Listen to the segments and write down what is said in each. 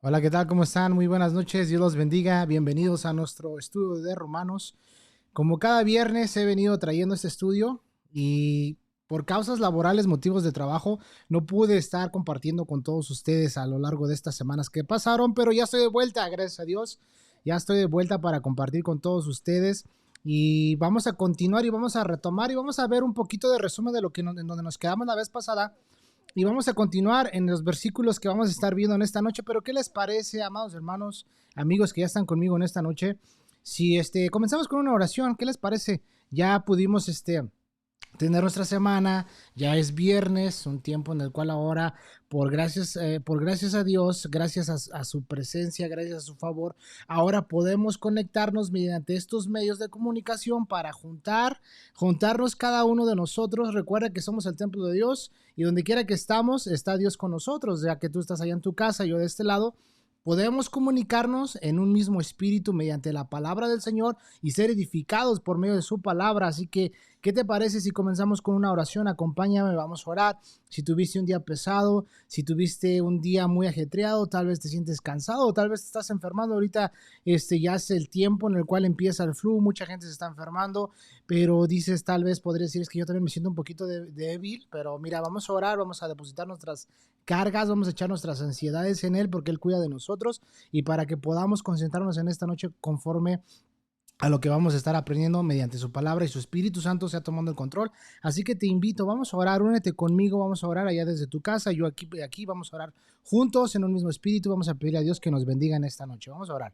Hola, ¿qué tal? ¿Cómo están? Muy buenas noches. Dios los bendiga. Bienvenidos a nuestro estudio de Romanos. Como cada viernes he venido trayendo este estudio y por causas laborales, motivos de trabajo, no pude estar compartiendo con todos ustedes a lo largo de estas semanas que pasaron, pero ya estoy de vuelta, gracias a Dios. Ya estoy de vuelta para compartir con todos ustedes y vamos a continuar y vamos a retomar y vamos a ver un poquito de resumen de lo que en donde nos quedamos la vez pasada. Y vamos a continuar en los versículos que vamos a estar viendo en esta noche. Pero ¿qué les parece, amados hermanos, amigos que ya están conmigo en esta noche? Si comenzamos con una oración, ¿qué les parece? Ya pudimos tener nuestra semana, ya es viernes, un tiempo en el cual ahora, por gracias a Dios, gracias a su presencia, gracias a su favor, ahora podemos conectarnos mediante estos medios de comunicación para juntarnos cada uno de nosotros. Recuerda que somos el templo de Dios y donde quiera que estamos, está Dios con nosotros, ya que tú estás allá en tu casa, yo de este lado. Podemos comunicarnos en un mismo espíritu mediante la palabra del Señor y ser edificados por medio de su palabra. Así que, ¿qué te parece si comenzamos con una oración? Acompáñame, vamos a orar. Si tuviste un día pesado, si tuviste un día muy ajetreado, tal vez te sientes cansado, tal vez te estás enfermando. Ahorita ya es el tiempo en el cual empieza el flu, mucha gente se está enfermando, pero dices, tal vez podría decir, es que yo también me siento un poquito débil, pero mira, vamos a orar, vamos a depositar nuestras cargas, vamos a echar nuestras ansiedades en Él porque Él cuida de nosotros y para que podamos concentrarnos en esta noche conforme a lo que vamos a estar aprendiendo mediante su palabra y su Espíritu Santo sea tomando el control. Así que te invito, vamos a orar, únete conmigo, vamos a orar allá desde tu casa, yo aquí vamos a orar juntos en un mismo espíritu, vamos a pedirle a Dios que nos bendiga en esta noche. Vamos a orar.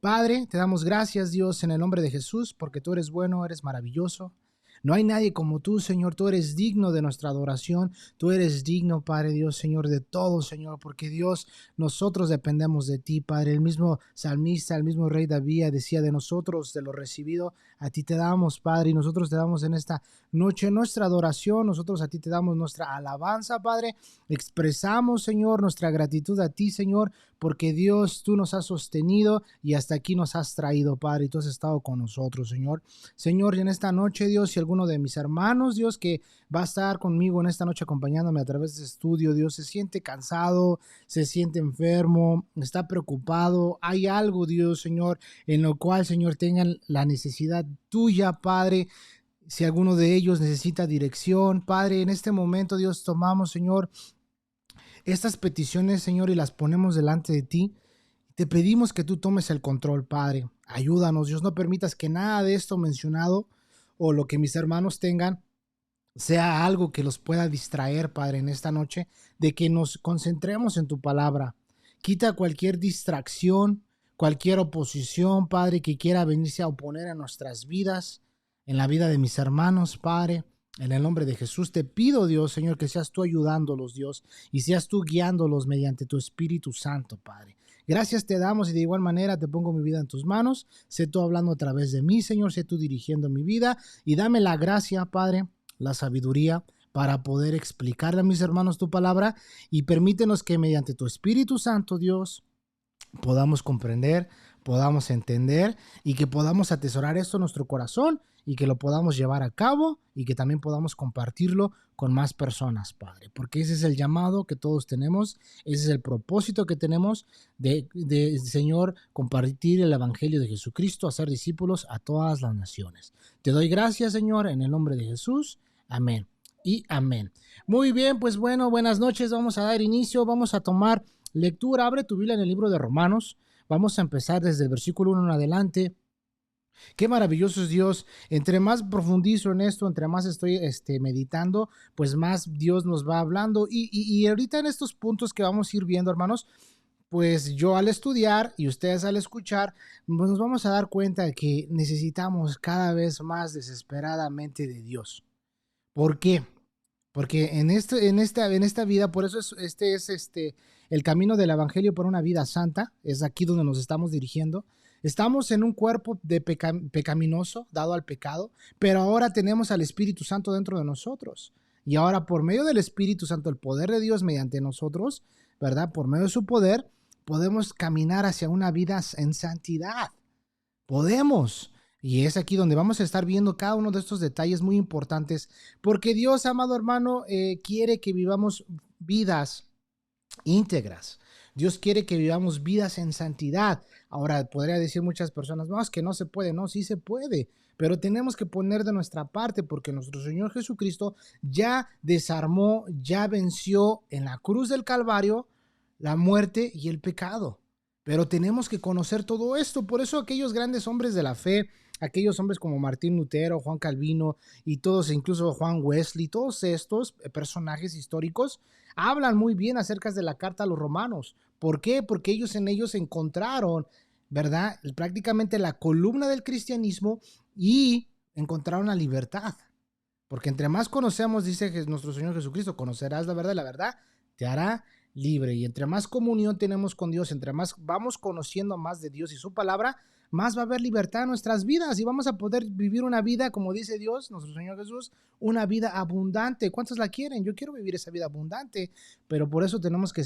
Padre, te damos gracias, Dios, en el nombre de Jesús, porque tú eres bueno, eres maravilloso. No hay nadie como tú, Señor. Tú eres digno de nuestra adoración. Tú eres digno, Padre Dios, Señor, de todo, Señor, porque Dios, nosotros dependemos de ti, Padre. El mismo salmista, el mismo rey David decía de nosotros, de lo recibido, a ti te damos, Padre, y nosotros te damos en esta noche nuestra adoración. Nosotros a ti te damos nuestra alabanza, Padre. Expresamos, Señor, nuestra gratitud a ti, Señor, porque Dios, tú nos has sostenido y hasta aquí nos has traído, Padre, y tú has estado con nosotros, Señor. Señor, y en esta noche, Dios, si alguno de mis hermanos, Dios, que va a estar conmigo en esta noche acompañándome a través de este estudio, Dios, se siente cansado, se siente enfermo, está preocupado, hay algo, Dios, Señor, en lo cual, Señor, tengan la necesidad tuya, Padre. Si alguno de ellos necesita dirección, Padre, en este momento, Dios, tomamos, Señor, estas peticiones, Señor, y las ponemos delante de ti. Te pedimos que tú tomes el control, Padre. Ayúdanos, Dios, no permitas que nada de esto mencionado o lo que mis hermanos tengan sea algo que los pueda distraer, Padre, en esta noche, de que nos concentremos en tu palabra. Quita cualquier distracción, cualquier oposición, Padre, que quiera venirse a oponer a nuestras vidas, en la vida de mis hermanos, Padre. En el nombre de Jesús te pido, Dios, Señor, que seas tú ayudándolos, Dios, y seas tú guiándolos mediante tu Espíritu Santo, Padre. Gracias te damos y de igual manera te pongo mi vida en tus manos. Sé tú hablando a través de mí, Señor, sé tú dirigiendo mi vida y dame la gracia, Padre, la sabiduría para poder explicarle a mis hermanos tu palabra y permítenos que mediante tu Espíritu Santo, Dios, podamos comprender, podamos entender y que podamos atesorar esto en nuestro corazón y que lo podamos llevar a cabo y que también podamos compartirlo con más personas, Padre, porque ese es el llamado que todos tenemos, ese es el propósito que tenemos Señor, compartir el Evangelio de Jesucristo, hacer discípulos a todas las naciones. Te doy gracias, Señor, en el nombre de Jesús. Amén y amén. Muy bien, pues bueno, buenas noches, vamos a dar inicio, vamos a tomar lectura. Abre tu Biblia en el libro de Romanos. Vamos a empezar desde el versículo 1 en adelante. Qué maravilloso es Dios. Entre más profundizo en esto, entre más estoy meditando, pues más Dios nos va hablando. Y ahorita en estos puntos que vamos a ir viendo, hermanos, pues yo al estudiar y ustedes al escuchar, pues nos vamos a dar cuenta de que necesitamos cada vez más desesperadamente de Dios. ¿Por qué? Porque en esta vida, por eso el camino del evangelio por una vida santa, es aquí donde nos estamos dirigiendo. Estamos en un cuerpo pecaminoso, dado al pecado, pero ahora tenemos al Espíritu Santo dentro de nosotros. Y ahora por medio del Espíritu Santo, el poder de Dios mediante nosotros, ¿verdad? Por medio de su poder, podemos caminar hacia una vida en santidad. Podemos. Y es aquí donde vamos a estar viendo cada uno de estos detalles muy importantes, porque Dios, amado hermano, quiere que vivamos vidas íntegras. Dios quiere que vivamos vidas en santidad. Ahora, podría decir muchas personas, no, es que no se puede. No, sí se puede, pero tenemos que poner de nuestra parte porque nuestro Señor Jesucristo ya desarmó, ya venció en la cruz del Calvario la muerte y el pecado. Pero tenemos que conocer todo esto. Por eso aquellos grandes hombres de la fe, aquellos hombres como Martín Lutero, Juan Calvino y todos, incluso Juan Wesley, todos estos personajes históricos hablan muy bien acerca de la carta a los romanos. ¿Por qué? Porque en ellos encontraron, ¿verdad? Prácticamente la columna del cristianismo y encontraron la libertad. Porque entre más conocemos, dice nuestro Señor Jesucristo, conocerás la verdad te hará libre. Y entre más comunión tenemos con Dios, entre más vamos conociendo más de Dios y su palabra, más va a haber libertad en nuestras vidas y vamos a poder vivir una vida, como dice Dios, nuestro Señor Jesús, una vida abundante. ¿Cuántos la quieren? Yo quiero vivir esa vida abundante, pero por eso tenemos que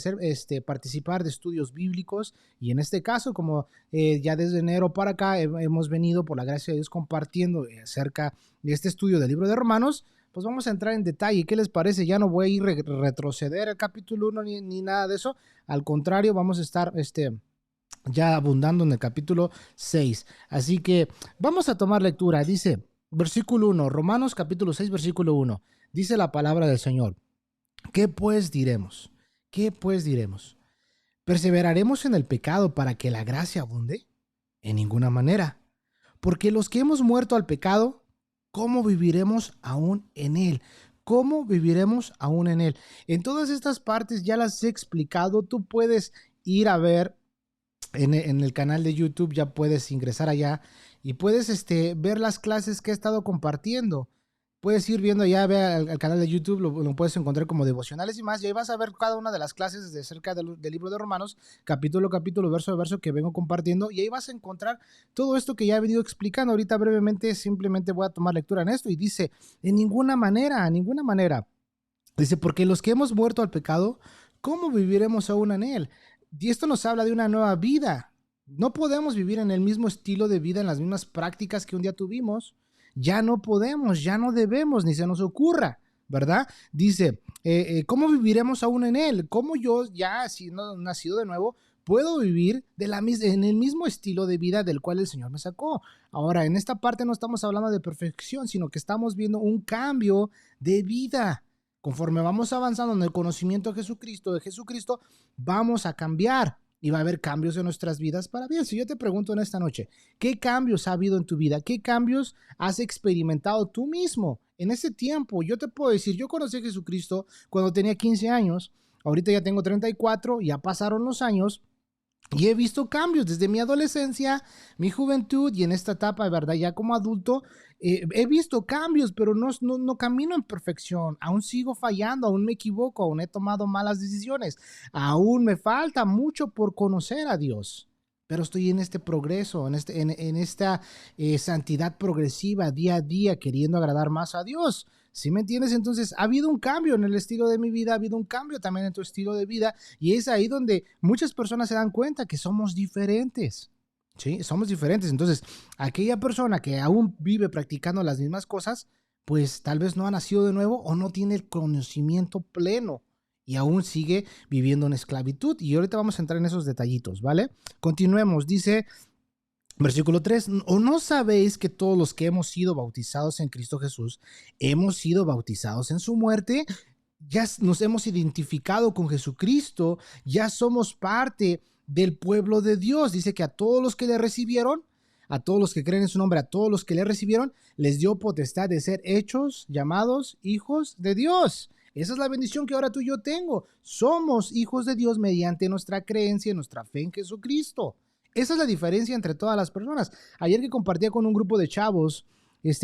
participar de estudios bíblicos y en este caso, como ya desde enero para acá hemos venido por la gracia de Dios compartiendo acerca de este estudio del libro de Romanos, pues vamos a entrar en detalle. ¿Qué les parece? Ya no voy a ir retroceder al capítulo 1 ni nada de eso. Al contrario, vamos a estar ya abundando en el capítulo 6. Así que vamos a tomar lectura. Dice, versículo 1, Romanos capítulo 6, versículo 1. Dice la palabra del Señor. ¿Qué pues diremos? ¿Qué pues diremos? ¿Perseveraremos en el pecado para que la gracia abunde? En ninguna manera. Porque los que hemos muerto al pecado, ¿cómo viviremos aún en él? ¿Cómo viviremos aún en él? En todas estas partes ya las he explicado. Tú puedes ir a ver en el canal de YouTube, ya puedes ingresar allá y puedes ver las clases que he estado compartiendo. Puedes ir viendo allá, ve al canal de YouTube, lo puedes encontrar como devocionales y más, y ahí vas a ver cada una de las clases de cerca del libro de Romanos, capítulo a capítulo, verso a verso que vengo compartiendo, y ahí vas a encontrar todo esto que ya he venido explicando. Ahorita brevemente simplemente voy a tomar lectura en esto y dice, en ninguna manera, dice, porque los que hemos muerto al pecado, ¿cómo viviremos aún en él? Y esto nos habla de una nueva vida. No podemos vivir en el mismo estilo de vida, en las mismas prácticas que un día tuvimos. Ya no podemos, ya no debemos, ni se nos ocurra, ¿verdad? Dice, ¿cómo viviremos aún en él? ¿Cómo yo, ya siendo nacido de nuevo, puedo vivir en el mismo estilo de vida del cual el Señor me sacó? Ahora, en esta parte no estamos hablando de perfección, sino que estamos viendo un cambio de vida. Conforme vamos avanzando en el conocimiento de Jesucristo, vamos a cambiar y va a haber cambios en nuestras vidas para bien. Si yo te pregunto en esta noche, ¿qué cambios ha habido en tu vida? ¿Qué cambios has experimentado tú mismo en ese tiempo? Yo te puedo decir, yo conocí a Jesucristo cuando tenía 15 años, ahorita ya tengo 34, ya pasaron los años. Y he visto cambios desde mi adolescencia, mi juventud y en esta etapa, de verdad, ya como adulto, he visto cambios, pero no camino en perfección. Aún sigo fallando, aún me equivoco, aún he tomado malas decisiones. Aún me falta mucho por conocer a Dios. Pero estoy en este progreso, en esta santidad progresiva día a día, queriendo agradar más a Dios. ¿Sí me entiendes? Entonces, ha habido un cambio en el estilo de mi vida, ha habido un cambio también en tu estilo de vida, y es ahí donde muchas personas se dan cuenta que somos diferentes. Sí, somos diferentes. Entonces, aquella persona que aún vive practicando las mismas cosas, pues tal vez no ha nacido de nuevo o no tiene el conocimiento pleno y aún sigue viviendo en esclavitud. Y ahorita vamos a entrar en esos detallitos, ¿vale? Continuemos. Dice, versículo 3, ¿o no sabéis que todos los que hemos sido bautizados en Cristo Jesús, hemos sido bautizados en su muerte? Ya nos hemos identificado con Jesucristo, ya somos parte del pueblo de Dios. Dice que a todos los que le recibieron, a todos los que creen en su nombre, a todos los que le recibieron, les dio potestad de ser hechos, llamados hijos de Dios. Esa es la bendición que ahora tú y yo tengo. Somos hijos de Dios mediante nuestra creencia y nuestra fe en Jesucristo. Esa es la diferencia entre todas las personas. Ayer que compartía con un grupo de chavos,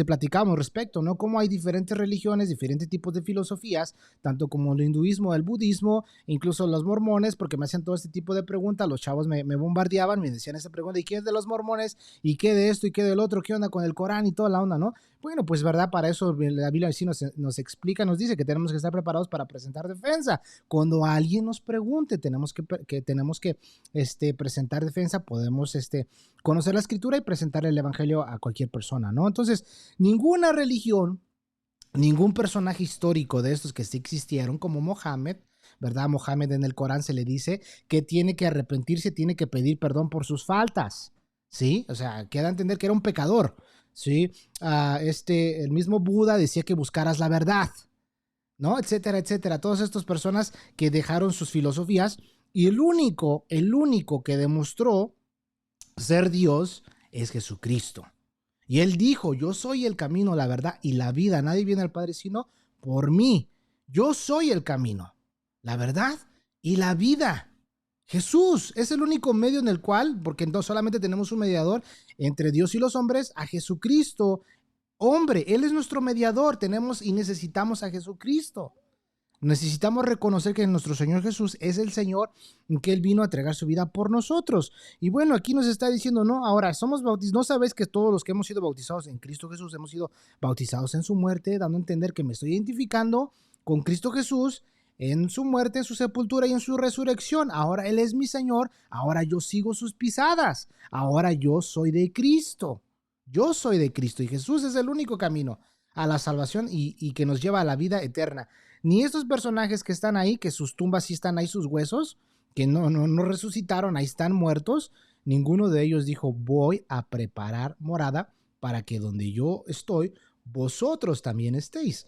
platicamos respecto, ¿no? Cómo hay diferentes religiones, diferentes tipos de filosofías, tanto como el hinduismo, el budismo, incluso los mormones, porque me hacían todo este tipo de preguntas. Los chavos me bombardeaban, me decían esa pregunta, ¿y qué es de los mormones? ¿Y qué de esto? ¿Y qué del otro? ¿Qué onda con el Corán? Y toda la onda, ¿no? Bueno, pues verdad, para eso la Biblia sí nos explica, nos dice que tenemos que estar preparados para presentar defensa. Cuando alguien nos pregunte, tenemos que presentar defensa, podemos conocer la escritura y presentar el evangelio a cualquier persona, ¿no? Entonces, ninguna religión, ningún personaje histórico de estos que sí existieron, como Mohammed, ¿verdad? Mohammed en el Corán se le dice que tiene que arrepentirse, tiene que pedir perdón por sus faltas, ¿sí? O sea, queda a entender que era un pecador, ¿sí? El mismo Buda decía que buscaras la verdad, ¿no? Etcétera, etcétera. Todas estas personas que dejaron sus filosofías y el único que demostró ser Dios es Jesucristo. Y él dijo, yo soy el camino, la verdad y la vida. Nadie viene al Padre sino por mí. Yo soy el camino, la verdad y la vida. Jesús es el único medio en el cual, porque no solamente tenemos un mediador entre Dios y los hombres, a Jesucristo, hombre, Él es nuestro mediador, tenemos y necesitamos a Jesucristo. Necesitamos reconocer que nuestro Señor Jesús es el Señor y que Él vino a entregar su vida por nosotros. Y bueno, aquí nos está diciendo, no, ahora somos bautizados. ¿No sabes que todos los que hemos sido bautizados en Cristo Jesús hemos sido bautizados en su muerte? Dando a entender que me estoy identificando con Cristo Jesús en su muerte, en su sepultura y en su resurrección. Ahora Él es mi Señor, ahora yo sigo sus pisadas, ahora yo soy de Cristo. Yo soy de Cristo y Jesús es el único camino a la salvación y que nos lleva a la vida eterna. Ni estos personajes que están ahí, que sus tumbas sí están ahí, sus huesos, que no resucitaron, ahí están muertos, ninguno de ellos dijo, voy a preparar morada para que donde yo estoy, vosotros también estéis.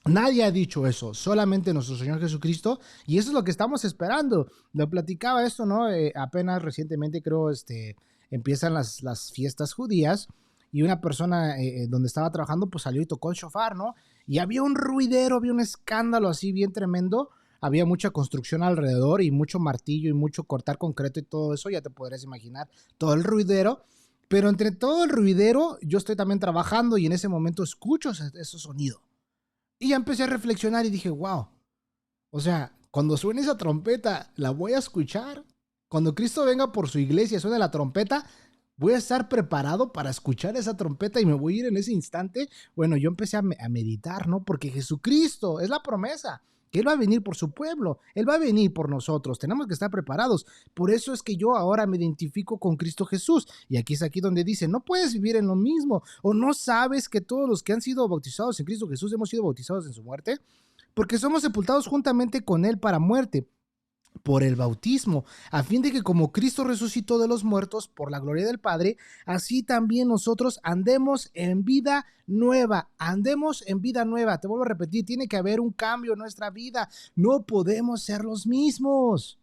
Nadie ha dicho eso, solamente nuestro Señor Jesucristo, y eso es lo que estamos esperando. Lo platicaba esto, ¿no? Apenas recientemente creo, empiezan las fiestas judías, y una persona donde estaba trabajando, pues salió y tocó el shofar, ¿no? Y había un ruidero, había un escándalo así bien tremendo, había mucha construcción alrededor y mucho martillo y mucho cortar concreto y todo eso, ya te podrías imaginar todo el ruidero, pero entre todo el ruidero yo estoy también trabajando y en ese momento escucho ese sonido. Y ya empecé a reflexionar y dije, wow, o sea, cuando suene esa trompeta, ¿la voy a escuchar? Cuando Cristo venga por su iglesia, suene la trompeta, ¿voy a estar preparado para escuchar esa trompeta y me voy a ir en ese instante? Bueno, yo empecé a meditar, ¿no? Porque Jesucristo es la promesa, que Él va a venir por su pueblo, Él va a venir por nosotros, tenemos que estar preparados. Por eso es que yo ahora me identifico con Cristo Jesús. Y aquí es aquí donde dice, no puedes vivir en lo mismo, o no sabes que todos los que han sido bautizados en Cristo Jesús hemos sido bautizados en su muerte, porque somos sepultados juntamente con Él para muerte por el bautismo, a fin de que como Cristo resucitó de los muertos por la gloria del Padre, así también nosotros andemos en vida nueva, andemos en vida nueva. Te vuelvo a repetir, tiene que haber un cambio en nuestra vida, no podemos ser los mismos.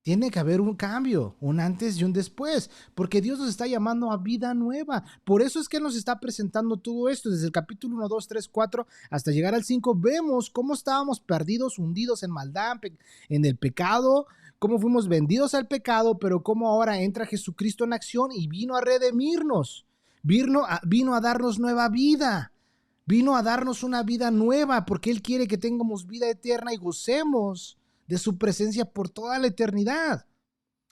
Tiene que haber un cambio, un antes y un después, porque Dios nos está llamando a vida nueva. Por eso es que Él nos está presentando todo esto. Desde el capítulo 1, 2, 3, 4 hasta llegar al 5, vemos cómo estábamos perdidos, hundidos en maldad, en el pecado, cómo fuimos vendidos al pecado, pero cómo ahora entra Jesucristo en acción y vino a redimirnos, vino a darnos nueva vida. Vino a darnos una vida nueva porque Él quiere que tengamos vida eterna y gocemos de su presencia por toda la eternidad.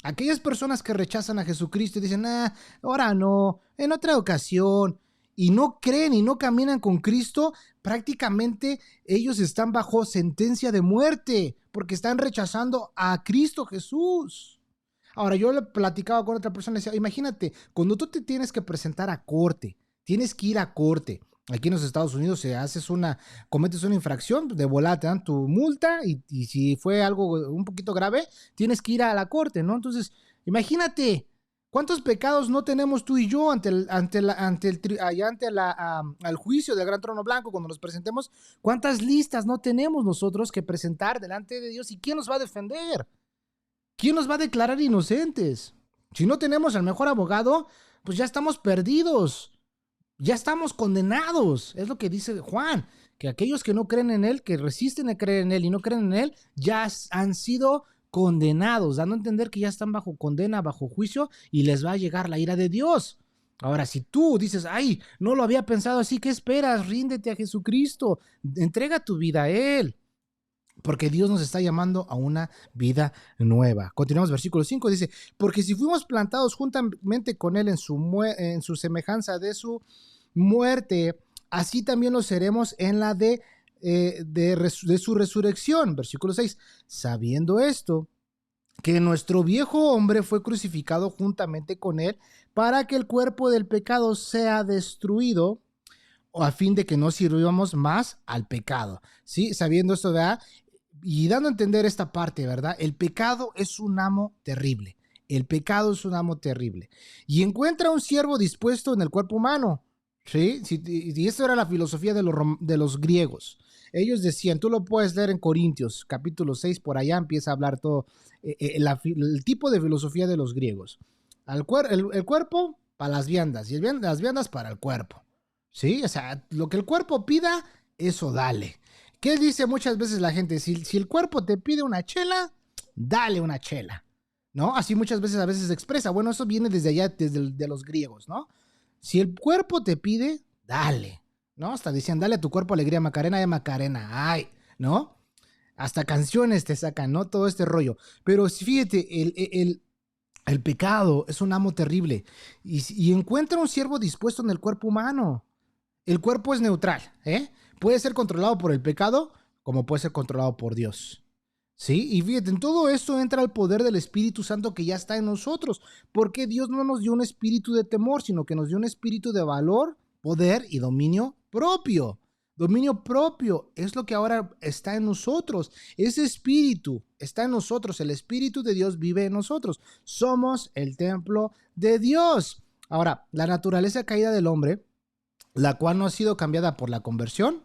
Aquellas personas que rechazan a Jesucristo y dicen, ahora no, en otra ocasión, y no creen y no caminan con Cristo, prácticamente ellos están bajo sentencia de muerte porque están rechazando a Cristo Jesús. Ahora, yo le platicaba con otra persona y decía, imagínate, cuando tú te tienes que presentar a corte, tienes que ir a corte. Aquí en los Estados Unidos, si cometes una infracción, de volada te dan tu multa y si fue algo un poquito grave, tienes que ir a la corte, ¿no? Entonces, imagínate, ¿cuántos pecados no tenemos tú y yo al juicio del gran trono blanco cuando nos presentemos? ¿Cuántas listas no tenemos nosotros que presentar delante de Dios? ¿Y quién nos va a defender? ¿Quién nos va a declarar inocentes? Si no tenemos al mejor abogado, pues ya estamos perdidos. Ya estamos condenados, es lo que dice Juan, que aquellos que no creen en Él, que resisten a creer en Él y no creen en Él, ya han sido condenados, dando a entender que ya están bajo condena, bajo juicio y les va a llegar la ira de Dios. Ahora, si tú dices, ay, no lo había pensado así, ¿qué esperas? Ríndete a Jesucristo, entrega tu vida a Él. Porque Dios nos está llamando a una vida nueva. Continuamos, versículo 5, dice, porque si fuimos plantados juntamente con Él en su semejanza de su muerte, así también lo seremos en la de su resurrección. Versículo 6, sabiendo esto, que nuestro viejo hombre fue crucificado juntamente con Él para que el cuerpo del pecado sea destruido, a fin de que no sirvamos más al pecado. ¿Sí? Sabiendo esto, ¿verdad? y dando a entender esta parte, ¿verdad? El pecado es un amo terrible. El pecado es un amo terrible. Y encuentra un siervo dispuesto en el cuerpo humano. ¿Sí? Y esto era la filosofía de los griegos. Ellos decían, tú lo puedes leer en Corintios, capítulo 6, por allá empieza a hablar todo el tipo de filosofía de los griegos. El cuerpo para las viandas y las viandas para el cuerpo. ¿Sí? O sea, lo que el cuerpo pida, eso dale. ¿Qué dice muchas veces la gente? Si el cuerpo te pide una chela, dale una chela, ¿no? Así muchas veces a veces se expresa. Bueno, eso viene desde allá, de los griegos, ¿no? Si el cuerpo te pide, dale, ¿no? Hasta decían, dale a tu cuerpo alegría, Macarena de Macarena, ay, ¿no? Hasta canciones te sacan, ¿no? Todo este rollo. Pero fíjate, el pecado es un amo terrible y encuentra un siervo dispuesto en el cuerpo humano. El cuerpo es neutral, ¿eh? Puede ser controlado por el pecado como puede ser controlado por Dios. ¿Sí? Y fíjate, en todo esto entra el poder del Espíritu Santo que ya está en nosotros, porque Dios no nos dio un espíritu de temor, sino que nos dio un espíritu de valor, poder y dominio propio. Dominio propio es lo que ahora está en nosotros. Ese espíritu está en nosotros. El Espíritu de Dios vive en nosotros. Somos el templo de Dios. Ahora, la naturaleza caída del hombre, la cual no ha sido cambiada por la conversión,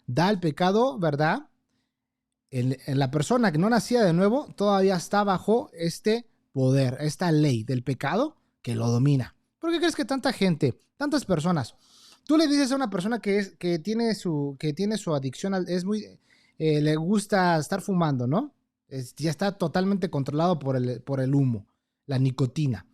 da al pecado, ¿verdad? En la persona que no nacía de nuevo todavía está bajo este poder, esta ley del pecado que lo domina. ¿Por qué crees que tanta gente, tantas personas, tú le dices a una persona que tiene su adicción, le gusta estar fumando, ¿no? Ya está totalmente controlado por el humo, la nicotina.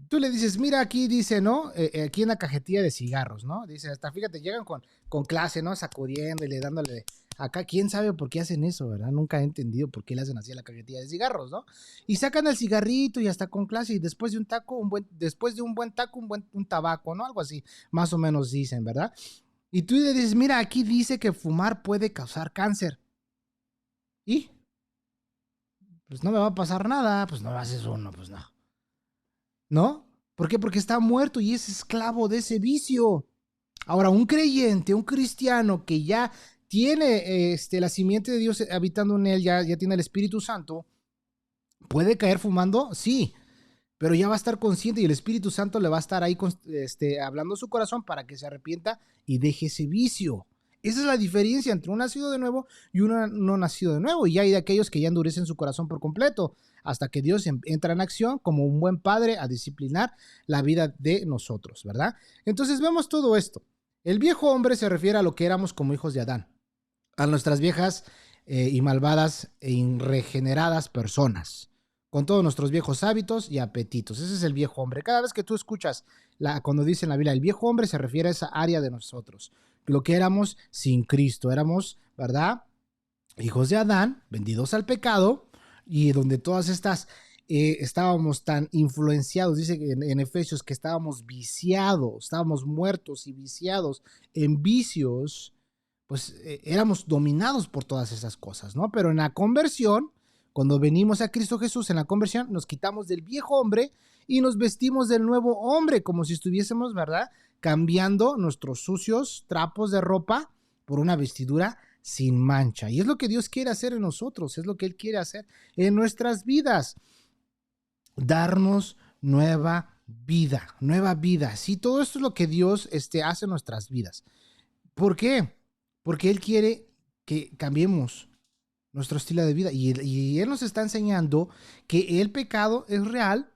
Tú le dices, mira, aquí dice, ¿no? Aquí en la cajetilla de cigarros, ¿no? Dice, hasta fíjate, llegan con clase, ¿no? Sacudiendo y dándole. Acá, quién sabe por qué hacen eso, ¿verdad? Nunca he entendido por qué le hacen así a la cajetilla de cigarros, ¿no? Y sacan el cigarrito y hasta con clase, y después de un taco, después de un buen taco, un tabaco, ¿no? Algo así, más o menos dicen, ¿verdad? Y tú le dices, mira, aquí dice que fumar puede causar cáncer. ¿Y? Pues no me va a pasar nada, pues no haces uno, pues no. ¿No? ¿Por qué? Porque está muerto y es esclavo de ese vicio. Ahora, un creyente, un cristiano que ya tiene la simiente de Dios habitando en él, ya tiene el Espíritu Santo, ¿puede caer fumando? Sí, pero ya va a estar consciente y el Espíritu Santo le va a estar ahí hablando a su corazón para que se arrepienta y deje ese vicio. Esa es la diferencia entre un nacido de nuevo y un no nacido de nuevo. Y hay de aquellos que ya endurecen su corazón por completo hasta que Dios entra en acción como un buen padre a disciplinar la vida de nosotros, ¿verdad? Entonces vemos todo esto. El viejo hombre se refiere a lo que éramos como hijos de Adán, a nuestras viejas y malvadas e irregeneradas personas, con todos nuestros viejos hábitos y apetitos. Ese es el viejo hombre. Cada vez que tú escuchas cuando dice en la Biblia el viejo hombre, se refiere a esa área de nosotros, lo que éramos sin Cristo. Éramos, ¿verdad? Hijos de Adán, vendidos al pecado, y donde todas estas estábamos tan influenciados, dice en Efesios que estábamos viciados, estábamos muertos y viciados en vicios, pues éramos dominados por todas esas cosas, ¿no? Pero en la conversión, cuando venimos a Cristo Jesús, en la conversión, nos quitamos del viejo hombre y nos vestimos del nuevo hombre, como si estuviésemos, ¿verdad? Cambiando nuestros sucios trapos de ropa por una vestidura sin mancha. Y es lo que Dios quiere hacer en nosotros, es lo que Él quiere hacer en nuestras vidas. Darnos nueva vida. Sí, todo esto es lo que Dios hace en nuestras vidas. ¿Por qué? Porque Él quiere que cambiemos nuestro estilo de vida. Y Él nos está enseñando que el pecado es real,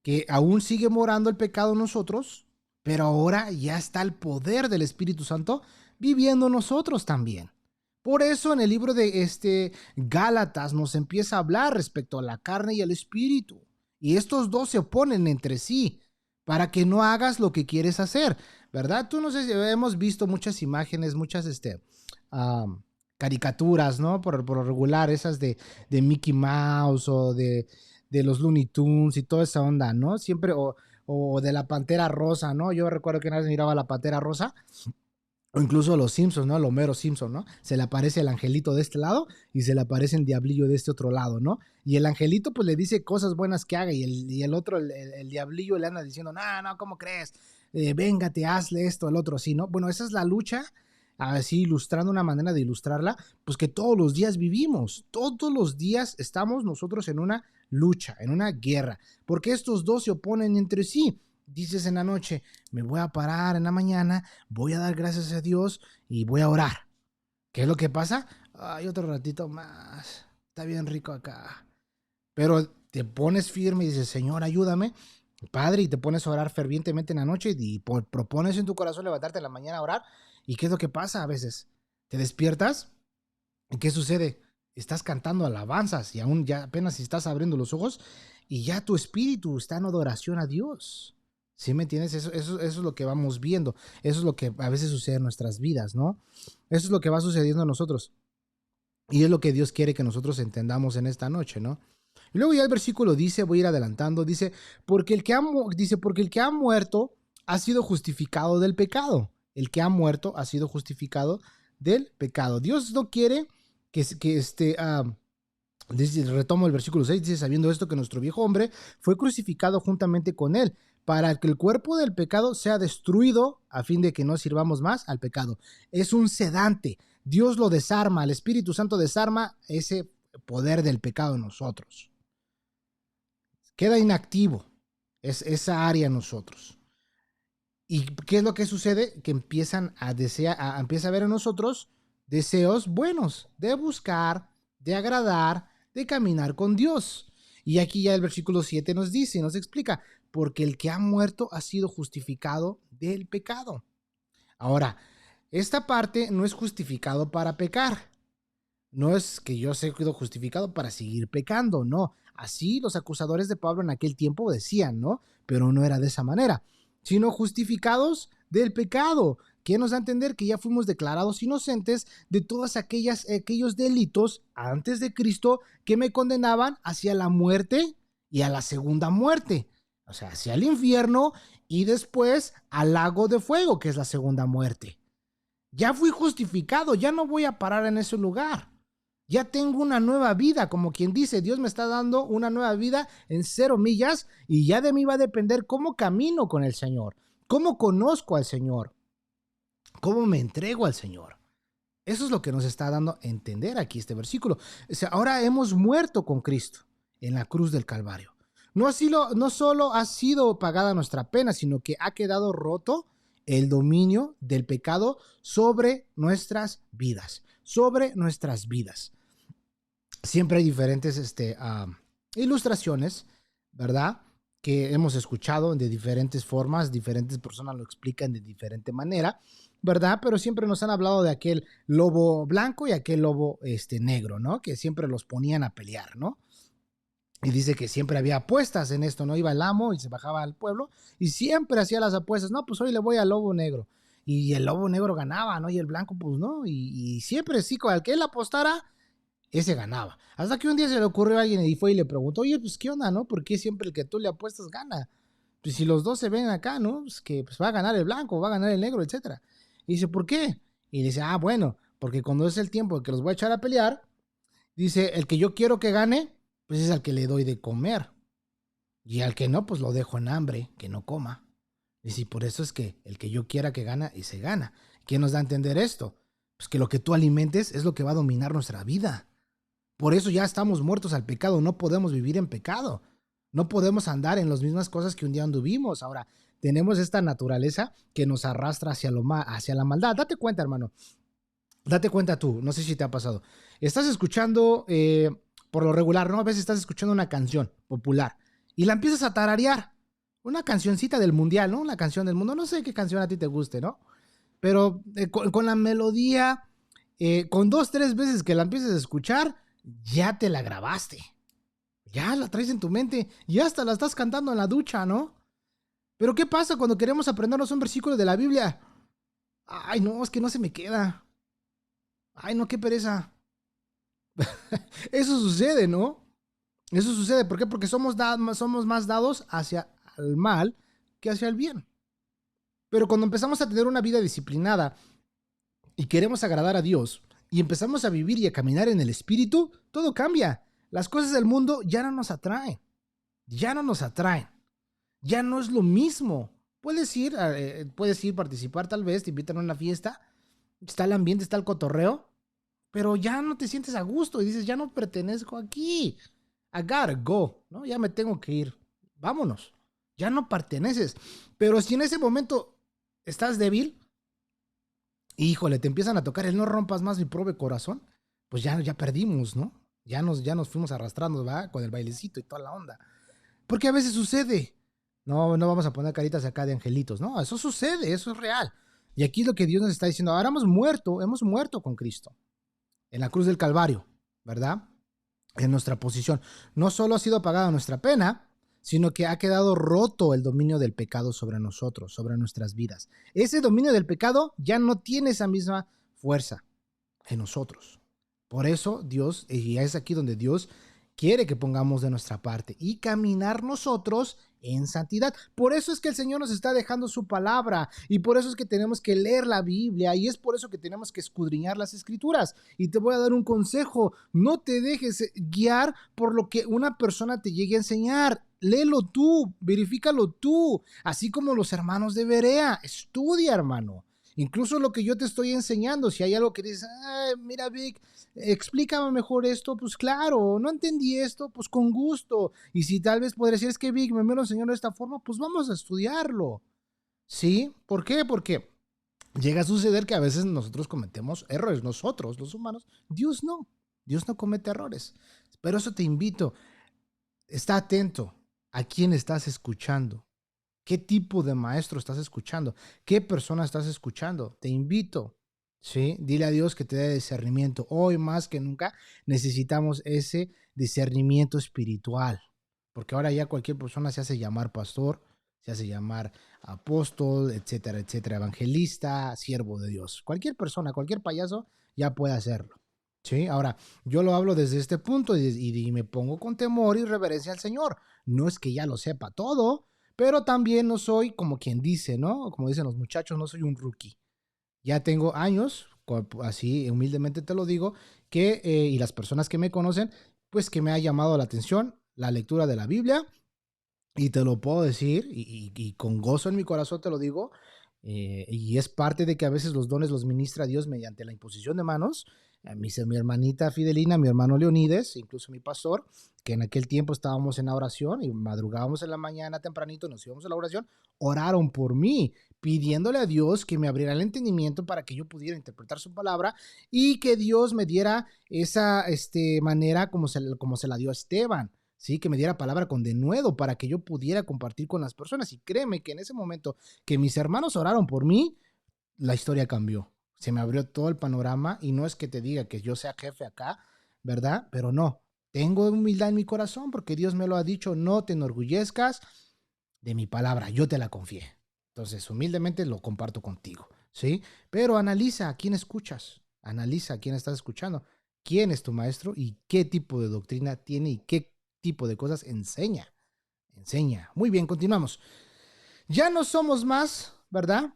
que aún sigue morando el pecado en nosotros, pero ahora ya está el poder del Espíritu Santo viviendo en nosotros también. Por eso en el libro de Gálatas nos empieza a hablar respecto a la carne y el espíritu. Y estos dos se oponen entre sí para que no hagas lo que quieres hacer, ¿verdad? Tú no sé si hemos visto muchas imágenes, muchas caricaturas, ¿no? Por lo regular, esas de Mickey Mouse o de los Looney Tunes y toda esa onda, ¿no? Siempre, o de la Pantera Rosa, ¿no? Yo recuerdo que una vez miraba la Pantera Rosa, o incluso los Simpsons, ¿no? El Homero Simpson, ¿no? Se le aparece el angelito de este lado y se le aparece el diablillo de este otro lado, ¿no? Y el angelito pues le dice cosas buenas que haga y el otro, el diablillo le anda diciendo, no, ¿cómo crees? Véngate, hazle esto, el otro, así, ¿no? Bueno, esa es la lucha así ilustrando una manera de ilustrarla, pues que todos los días vivimos, todos los días estamos nosotros en una lucha, en una guerra, porque estos dos se oponen entre sí. Dices en la noche, me voy a parar en la mañana, voy a dar gracias a Dios y voy a orar. ¿Qué es lo que pasa? Ay, otro ratito más, está bien rico acá. Pero te pones firme y dices, Señor, ayúdame, Padre, y te pones a orar fervientemente en la noche y propones en tu corazón levantarte en la mañana a orar. ¿Y qué es lo que pasa a veces? Te despiertas y ¿qué sucede? Estás cantando alabanzas y aún ya apenas estás abriendo los ojos y ya tu espíritu está en adoración a Dios. ¿Sí me entiendes? Eso es lo que vamos viendo. Eso es lo que a veces sucede en nuestras vidas, ¿no? Eso es lo que va sucediendo en nosotros. Y es lo que Dios quiere que nosotros entendamos en esta noche, ¿no? Y luego ya el versículo dice, voy a ir adelantando, dice, porque el que ha muerto ha sido justificado del pecado. El que ha muerto ha sido justificado del pecado. Dios no quiere retomo el versículo 6, dice, sabiendo esto que nuestro viejo hombre fue crucificado juntamente con él, para que el cuerpo del pecado sea destruido, a fin de que no sirvamos más al pecado. Es un sedante. Dios lo desarma, el Espíritu Santo desarma ese poder del pecado en nosotros. Queda inactivo esa área en nosotros. ¿Y qué es lo que sucede? Que empieza a ver en nosotros deseos buenos de buscar, de agradar, de caminar con Dios. Y aquí ya el versículo 7 nos dice, nos explica, porque el que ha muerto ha sido justificado del pecado. Ahora, esta parte no es justificado para pecar. No es que yo sea justificado para seguir pecando, no. Así los acusadores de Pablo en aquel tiempo decían, ¿no? Pero no era de esa manera, sino justificados del pecado, que nos da a entender que ya fuimos declarados inocentes de todos aquellos delitos antes de Cristo que me condenaban hacia la muerte y a la segunda muerte, o sea, hacia el infierno y después al lago de fuego, que es la segunda muerte. Ya fui justificado, ya no voy a parar en ese lugar. Ya tengo una nueva vida, como quien dice, Dios me está dando una nueva vida en 0 millas y ya de mí va a depender cómo camino con el Señor, cómo conozco al Señor, cómo me entrego al Señor. Eso es lo que nos está dando a entender aquí este versículo. O sea, ahora hemos muerto con Cristo en la cruz del Calvario. No solo ha sido pagada nuestra pena, sino que ha quedado roto el dominio del pecado sobre nuestras vidas. Sobre nuestras vidas. Siempre hay diferentes ilustraciones, ¿verdad? Que hemos escuchado de diferentes formas, diferentes personas lo explican de diferente manera, ¿verdad? Pero siempre nos han hablado de aquel lobo blanco y aquel lobo negro, ¿no? Que siempre los ponían a pelear, ¿no? Y dice que siempre había apuestas en esto, ¿no? Iba el amo y se bajaba al pueblo y siempre hacía las apuestas. No, pues hoy le voy al lobo negro. Y el lobo negro ganaba, ¿no? Y el blanco, pues no. Y siempre sí, al que él apostara, ese ganaba. Hasta que un día se le ocurrió a alguien y fue y le preguntó, oye, pues qué onda, ¿no? ¿Por qué siempre el que tú le apuestas gana? Pues si los dos se ven acá, ¿no? Pues que pues, va a ganar el blanco, va a ganar el negro, etcétera. Y dice, ¿por qué? Y dice, bueno, porque cuando es el tiempo de que los voy a echar a pelear, dice, el que yo quiero que gane, pues es al que le doy de comer. Y al que no, pues lo dejo en hambre, que no coma. Y si por eso es que el que yo quiera que gana, ese gana. ¿Quién nos da a entender esto? Pues que lo que tú alimentes es lo que va a dominar nuestra vida. Por eso ya estamos muertos al pecado, no podemos vivir en pecado. No podemos andar en las mismas cosas que un día anduvimos. Ahora, tenemos esta naturaleza que nos arrastra hacia la maldad. Date cuenta, hermano. Date cuenta tú, no sé si te ha pasado. Estás escuchando, por lo regular, ¿no? A veces estás escuchando una canción popular y la empiezas a tararear. Una cancioncita del mundial, ¿no? Una canción del mundo. No sé qué canción a ti te guste, ¿no? Pero con la melodía, con 2, 3 veces que la empieces a escuchar, ya te la grabaste. Ya la traes en tu mente. Y hasta la estás cantando en la ducha, ¿no? Pero ¿qué pasa cuando queremos aprendernos un versículo de la Biblia? Ay, no, es que no se me queda. Ay, no, qué pereza. Eso sucede, ¿no? Eso sucede. ¿Por qué? Porque somos más dados hacia el mal que hacia el bien. Pero cuando empezamos a tener una vida disciplinada y queremos agradar a Dios y empezamos a vivir y a caminar en el Espíritu, todo cambia. Las cosas del mundo ya no nos atraen. Ya no nos atraen. Ya no es lo mismo. Puedes ir a participar tal vez, te invitan a una fiesta está el ambiente, está el cotorreo, pero ya no te sientes a gusto y dices, ya no pertenezco aquí. I gotta go, ¿no? Ya me tengo que ir. Vámonos. Ya no perteneces. Pero si en ese momento estás débil, híjole, te empiezan a tocar el no rompas más mi pobre corazón, pues ya perdimos, ¿no? Ya nos fuimos arrastrando, ¿va? Con el bailecito y toda la onda. Porque a veces sucede. No vamos a poner caritas acá de angelitos, no, eso sucede, eso es real. Y aquí es lo que Dios nos está diciendo, ahora hemos muerto con Cristo en la cruz del Calvario, ¿verdad? En nuestra posición. No solo ha sido pagada nuestra pena, sino que ha quedado roto el dominio del pecado sobre nosotros, sobre nuestras vidas. Ese dominio del pecado ya no tiene esa misma fuerza en nosotros. Por eso Dios, y es aquí donde Dios quiere que pongamos de nuestra parte y caminar nosotros en santidad. Por eso es que el Señor nos está dejando su palabra y por eso es que tenemos que leer la Biblia y es por eso que tenemos que escudriñar las escrituras. Y te voy a dar un consejo, no te dejes guiar por lo que una persona te llegue a enseñar. Léelo tú, verifícalo tú, así como los hermanos de Berea. Estudia, hermano. Incluso lo que yo te estoy enseñando, si hay algo que dices, mira Vic, explícame mejor esto, pues claro, no entendí esto, pues con gusto. Y si tal vez podría decir, es que Vic me lo enseñó de esta forma, pues vamos a estudiarlo. ¿Sí? ¿Por qué? Porque llega a suceder que a veces nosotros cometemos errores, nosotros, los humanos. Dios no comete errores. Pero eso te invito, está atento a quién estás escuchando. ¿Qué tipo de maestro estás escuchando? ¿Qué persona estás escuchando? Te invito, ¿sí? Dile a Dios que te dé discernimiento. Hoy más que nunca necesitamos ese discernimiento espiritual, porque ahora ya cualquier persona se hace llamar pastor, se hace llamar apóstol, etcétera, etcétera, evangelista, siervo de Dios. Cualquier persona, cualquier payaso ya puede hacerlo. Sí, ahora yo lo hablo desde este punto y me pongo con temor y reverencia al Señor. No es que ya lo sepa todo, pero también no soy como quien dice, ¿no? Como dicen los muchachos, no soy un rookie. Ya tengo años, así humildemente te lo digo, y las personas que me conocen, pues que me ha llamado la atención la lectura de la Biblia, y te lo puedo decir, y con gozo en mi corazón te lo digo, y es parte de que a veces los dones los ministra Dios mediante la imposición de manos. Mi hermanita Fidelina, mi hermano Leonides, incluso mi pastor, que en aquel tiempo estábamos en la oración y madrugábamos en la mañana tempranito, nos íbamos a la oración, oraron por mí, pidiéndole a Dios que me abriera el entendimiento para que yo pudiera interpretar su palabra y que Dios me diera esa manera como se la dio a Esteban. Sí, que me diera palabra con denuedo para que yo pudiera compartir con las personas. Y créeme que en ese momento que mis hermanos oraron por mí, la historia cambió. Se me abrió todo el panorama y no es que te diga que yo sea jefe acá, ¿verdad? Pero no, tengo humildad en mi corazón porque Dios me lo ha dicho, no te enorgullezcas de mi palabra, yo te la confié. Entonces, humildemente lo comparto contigo, ¿sí? Pero analiza a quién escuchas, analiza a quién estás escuchando, quién es tu maestro y qué tipo de doctrina tiene y qué tipo de cosas enseña. Enseña. Muy bien, continuamos. Ya no somos más, ¿verdad?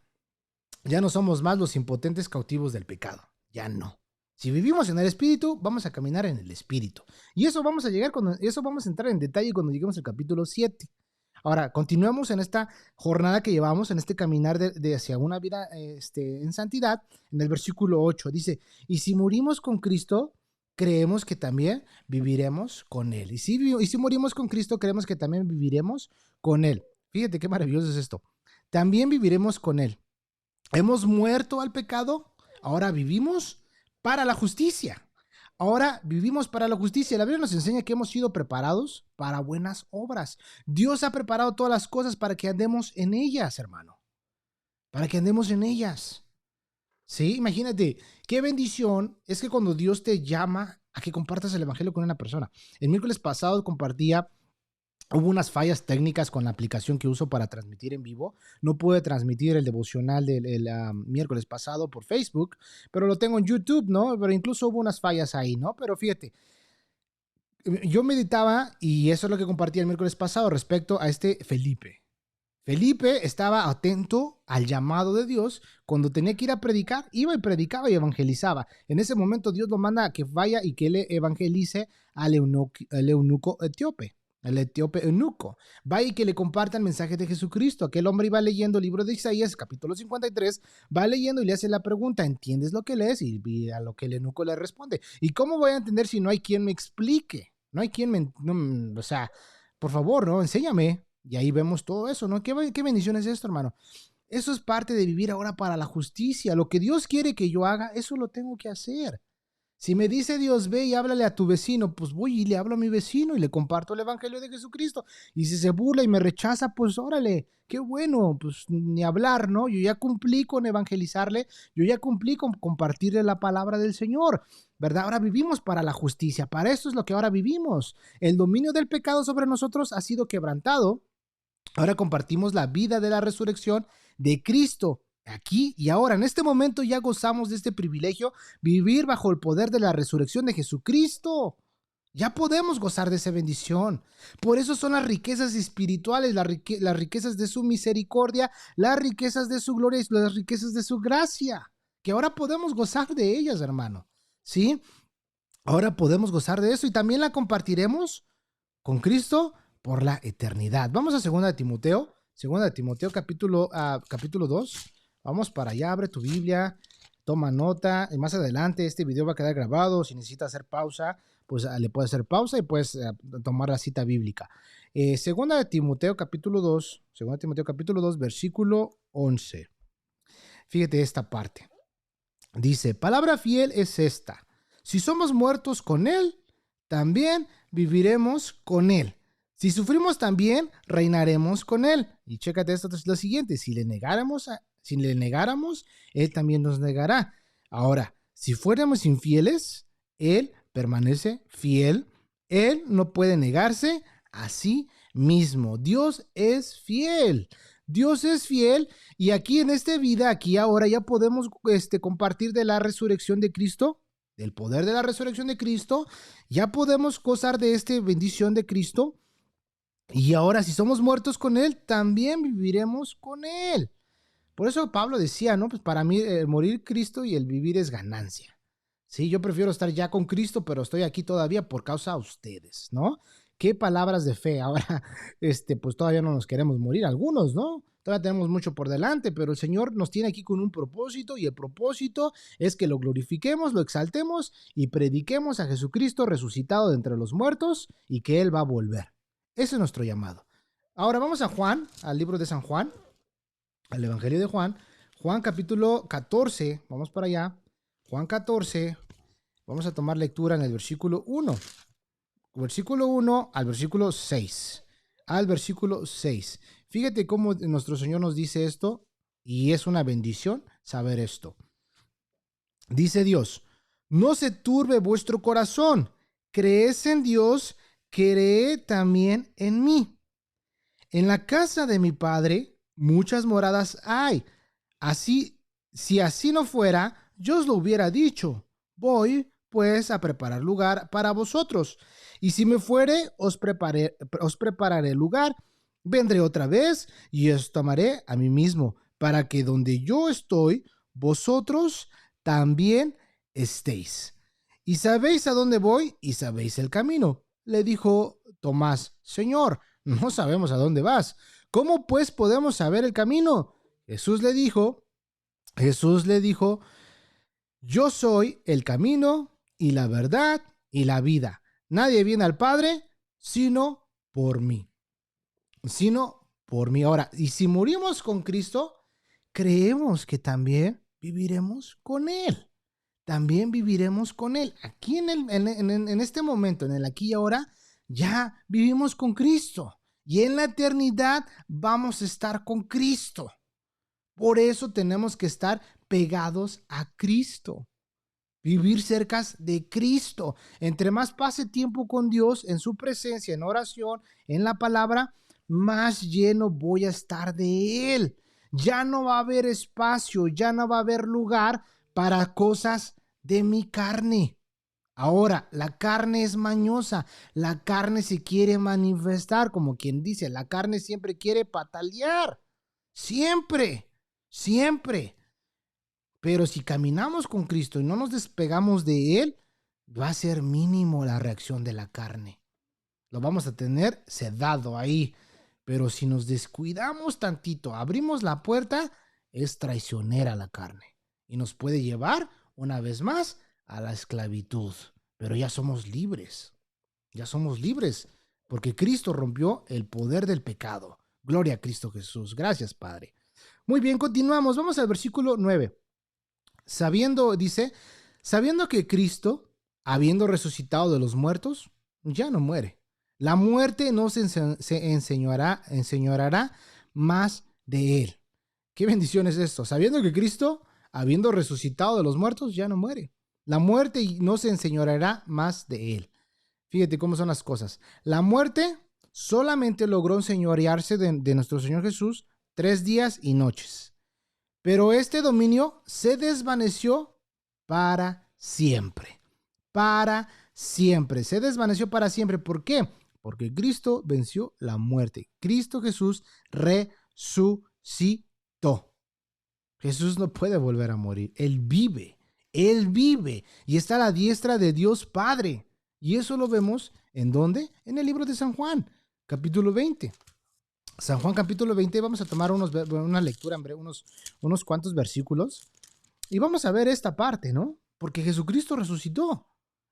Ya no somos más los impotentes cautivos del pecado. Ya no. Si vivimos en el Espíritu, vamos a caminar en el Espíritu. Y eso vamos a eso vamos a entrar en detalle cuando lleguemos al capítulo 7. Ahora, continuemos en esta jornada que llevamos, en este caminar de hacia una vida en santidad. En el versículo 8 dice, y si morimos con Cristo, creemos que también viviremos con Él. Y si morimos con Cristo, creemos que también viviremos con Él. Fíjate qué maravilloso es esto. También viviremos con Él. Hemos muerto al pecado, ahora vivimos para la justicia. Ahora vivimos para la justicia. La Biblia nos enseña que hemos sido preparados para buenas obras. Dios ha preparado todas las cosas para que andemos en ellas, hermano. Para que andemos en ellas. Sí, imagínate, qué bendición es que cuando Dios te llama a que compartas el evangelio con una persona. El miércoles pasado hubo unas fallas técnicas con la aplicación que uso para transmitir en vivo. No pude transmitir el devocional del miércoles pasado por Facebook, pero lo tengo en YouTube, ¿no? Pero incluso hubo unas fallas ahí, ¿no? Pero fíjate, yo meditaba y eso es lo que compartí el miércoles pasado respecto a Felipe. Felipe estaba atento al llamado de Dios. Cuando tenía que ir a predicar, iba y predicaba y evangelizaba. En ese momento Dios lo manda a que vaya y que le evangelice al eunuco etíope. el etíope eunuco. Va y que le comparta el mensaje de Jesucristo. Aquel hombre iba leyendo el libro de Isaías, capítulo 53, va leyendo y le hace la pregunta, ¿entiendes lo que lees? Y a lo que el eunuco le responde, ¿y cómo voy a entender si no hay quien me explique? No hay quien me... No, o sea, por favor, ¿no? Enséñame. Y ahí vemos todo eso, ¿no? ¿Qué bendición es esto, hermano? Eso es parte de vivir ahora para la justicia. Lo que Dios quiere que yo haga, eso lo tengo que hacer. Si me dice Dios, ve y háblale a tu vecino, pues voy y le hablo a mi vecino y le comparto el evangelio de Jesucristo. Y si se burla y me rechaza, pues órale, qué bueno, pues ni hablar, ¿no? Yo ya cumplí con evangelizarle, yo ya cumplí con compartirle la palabra del Señor, ¿verdad? Ahora vivimos para la justicia, para esto es lo que ahora vivimos. El dominio del pecado sobre nosotros ha sido quebrantado. Ahora compartimos la vida de la resurrección de Cristo. Aquí y ahora, en este momento ya gozamos de este privilegio, vivir bajo el poder de la resurrección de Jesucristo. Ya podemos gozar de esa bendición. Por eso son las riquezas espirituales, las riquezas de su misericordia, las riquezas de su gloria y las riquezas de su gracia, que ahora podemos gozar de ellas, hermano. ¿Sí? Ahora podemos gozar de eso y también la compartiremos con Cristo por la eternidad. Vamos a 2 de Timoteo capítulo 2. Vamos para allá, abre tu Biblia, toma nota, y más adelante este video va a quedar grabado. Si necesitas hacer pausa, pues le puedes hacer pausa y puedes tomar la cita bíblica. 2 de Timoteo capítulo 2, versículo 11. Fíjate esta parte. Dice, palabra fiel es esta: si somos muertos con Él, también viviremos con Él. Si sufrimos, también reinaremos con Él. Y chécate esto, es lo siguiente: si le negáramos, Él también nos negará. Ahora, si fuéramos infieles, Él permanece fiel. Él no puede negarse a sí mismo. Dios es fiel. Dios es fiel. Y aquí en esta vida, aquí ahora, ya podemos compartir de la resurrección de Cristo, del poder de la resurrección de Cristo. Ya podemos gozar de esta bendición de Cristo. Y ahora, si somos muertos con Él, también viviremos con Él. Por eso Pablo decía, ¿no? Pues para mí el morir Cristo y el vivir es ganancia. Sí, yo prefiero estar ya con Cristo, pero estoy aquí todavía por causa de ustedes, ¿no? Qué palabras de fe. Ahora, pues todavía no nos queremos morir algunos, ¿no? Todavía tenemos mucho por delante, pero el Señor nos tiene aquí con un propósito, y el propósito es que lo glorifiquemos, lo exaltemos y prediquemos a Jesucristo resucitado de entre los muertos y que Él va a volver. Ese es nuestro llamado. Ahora vamos a Juan, al libro de San Juan, al Evangelio de Juan. Juan capítulo 14, vamos para allá. Juan 14, vamos a tomar lectura en el versículo 1. Versículo 1 al versículo 6. Al versículo 6. Fíjate cómo nuestro Señor nos dice esto, y es una bendición saber esto. Dice Dios: no se turbe vuestro corazón. Creed en Dios, creed también en mí. En la casa de mi Padre muchas moradas hay. Así, si así no fuera, yo os lo hubiera dicho. Voy, pues, a preparar lugar para vosotros. Y si me fuere, os prepararé lugar. Vendré otra vez y os tomaré a mí mismo, para que donde yo estoy, vosotros también estéis. Y sabéis a dónde voy y sabéis el camino. Le dijo Tomás: Señor, no sabemos a dónde vas. ¿Cómo pues podemos saber el camino? Jesús le dijo, yo soy el camino y la verdad y la vida. Nadie viene al Padre sino por mí. Ahora, y si morimos con Cristo, creemos que también viviremos con Él. También viviremos con Él. Aquí en este momento, en el aquí y ahora, ya vivimos con Cristo. Y en la eternidad vamos a estar con Cristo. Por eso tenemos que estar pegados a Cristo. Vivir cerca de Cristo. Entre más pase tiempo con Dios, en su presencia, en oración, en la palabra, más lleno voy a estar de Él. Ya no va a haber espacio, ya no va a haber lugar para cosas de mi carne. Ahora, la carne es mañosa, la carne se quiere manifestar, como quien dice, la carne siempre quiere patalear, siempre. Pero si caminamos con Cristo y no nos despegamos de Él, va a ser mínimo la reacción de la carne. Lo vamos a tener sedado ahí. Pero si nos descuidamos tantito, abrimos la puerta, es traicionera la carne. Y nos puede llevar, una vez más, a la esclavitud. Pero ya somos libres. Ya somos libres. Porque Cristo rompió el poder del pecado. Gloria a Cristo Jesús. Gracias, Padre. Muy bien, continuamos. Vamos al versículo 9. Sabiendo que Cristo, habiendo resucitado de los muertos, ya no muere. La muerte no se enseñoreará más de él. ¿Qué bendición es esto? Sabiendo que Cristo, habiendo resucitado de los muertos, ya no muere. La muerte no se enseñoreará más de él. Fíjate cómo son las cosas. La muerte solamente logró enseñorearse de nuestro Señor Jesús 3 días y noches. Pero este dominio se desvaneció para siempre. Para siempre. Se desvaneció para siempre. ¿Por qué? Porque Cristo venció la muerte. Cristo Jesús resucitó. Jesús no puede volver a morir. Él vive. Él vive. Y está a la diestra de Dios Padre. Y eso lo vemos, ¿en dónde? En el libro de San Juan, capítulo 20. San Juan capítulo 20, vamos a tomar una lectura, unos cuantos versículos y vamos a ver esta parte, ¿no? Porque Jesucristo resucitó.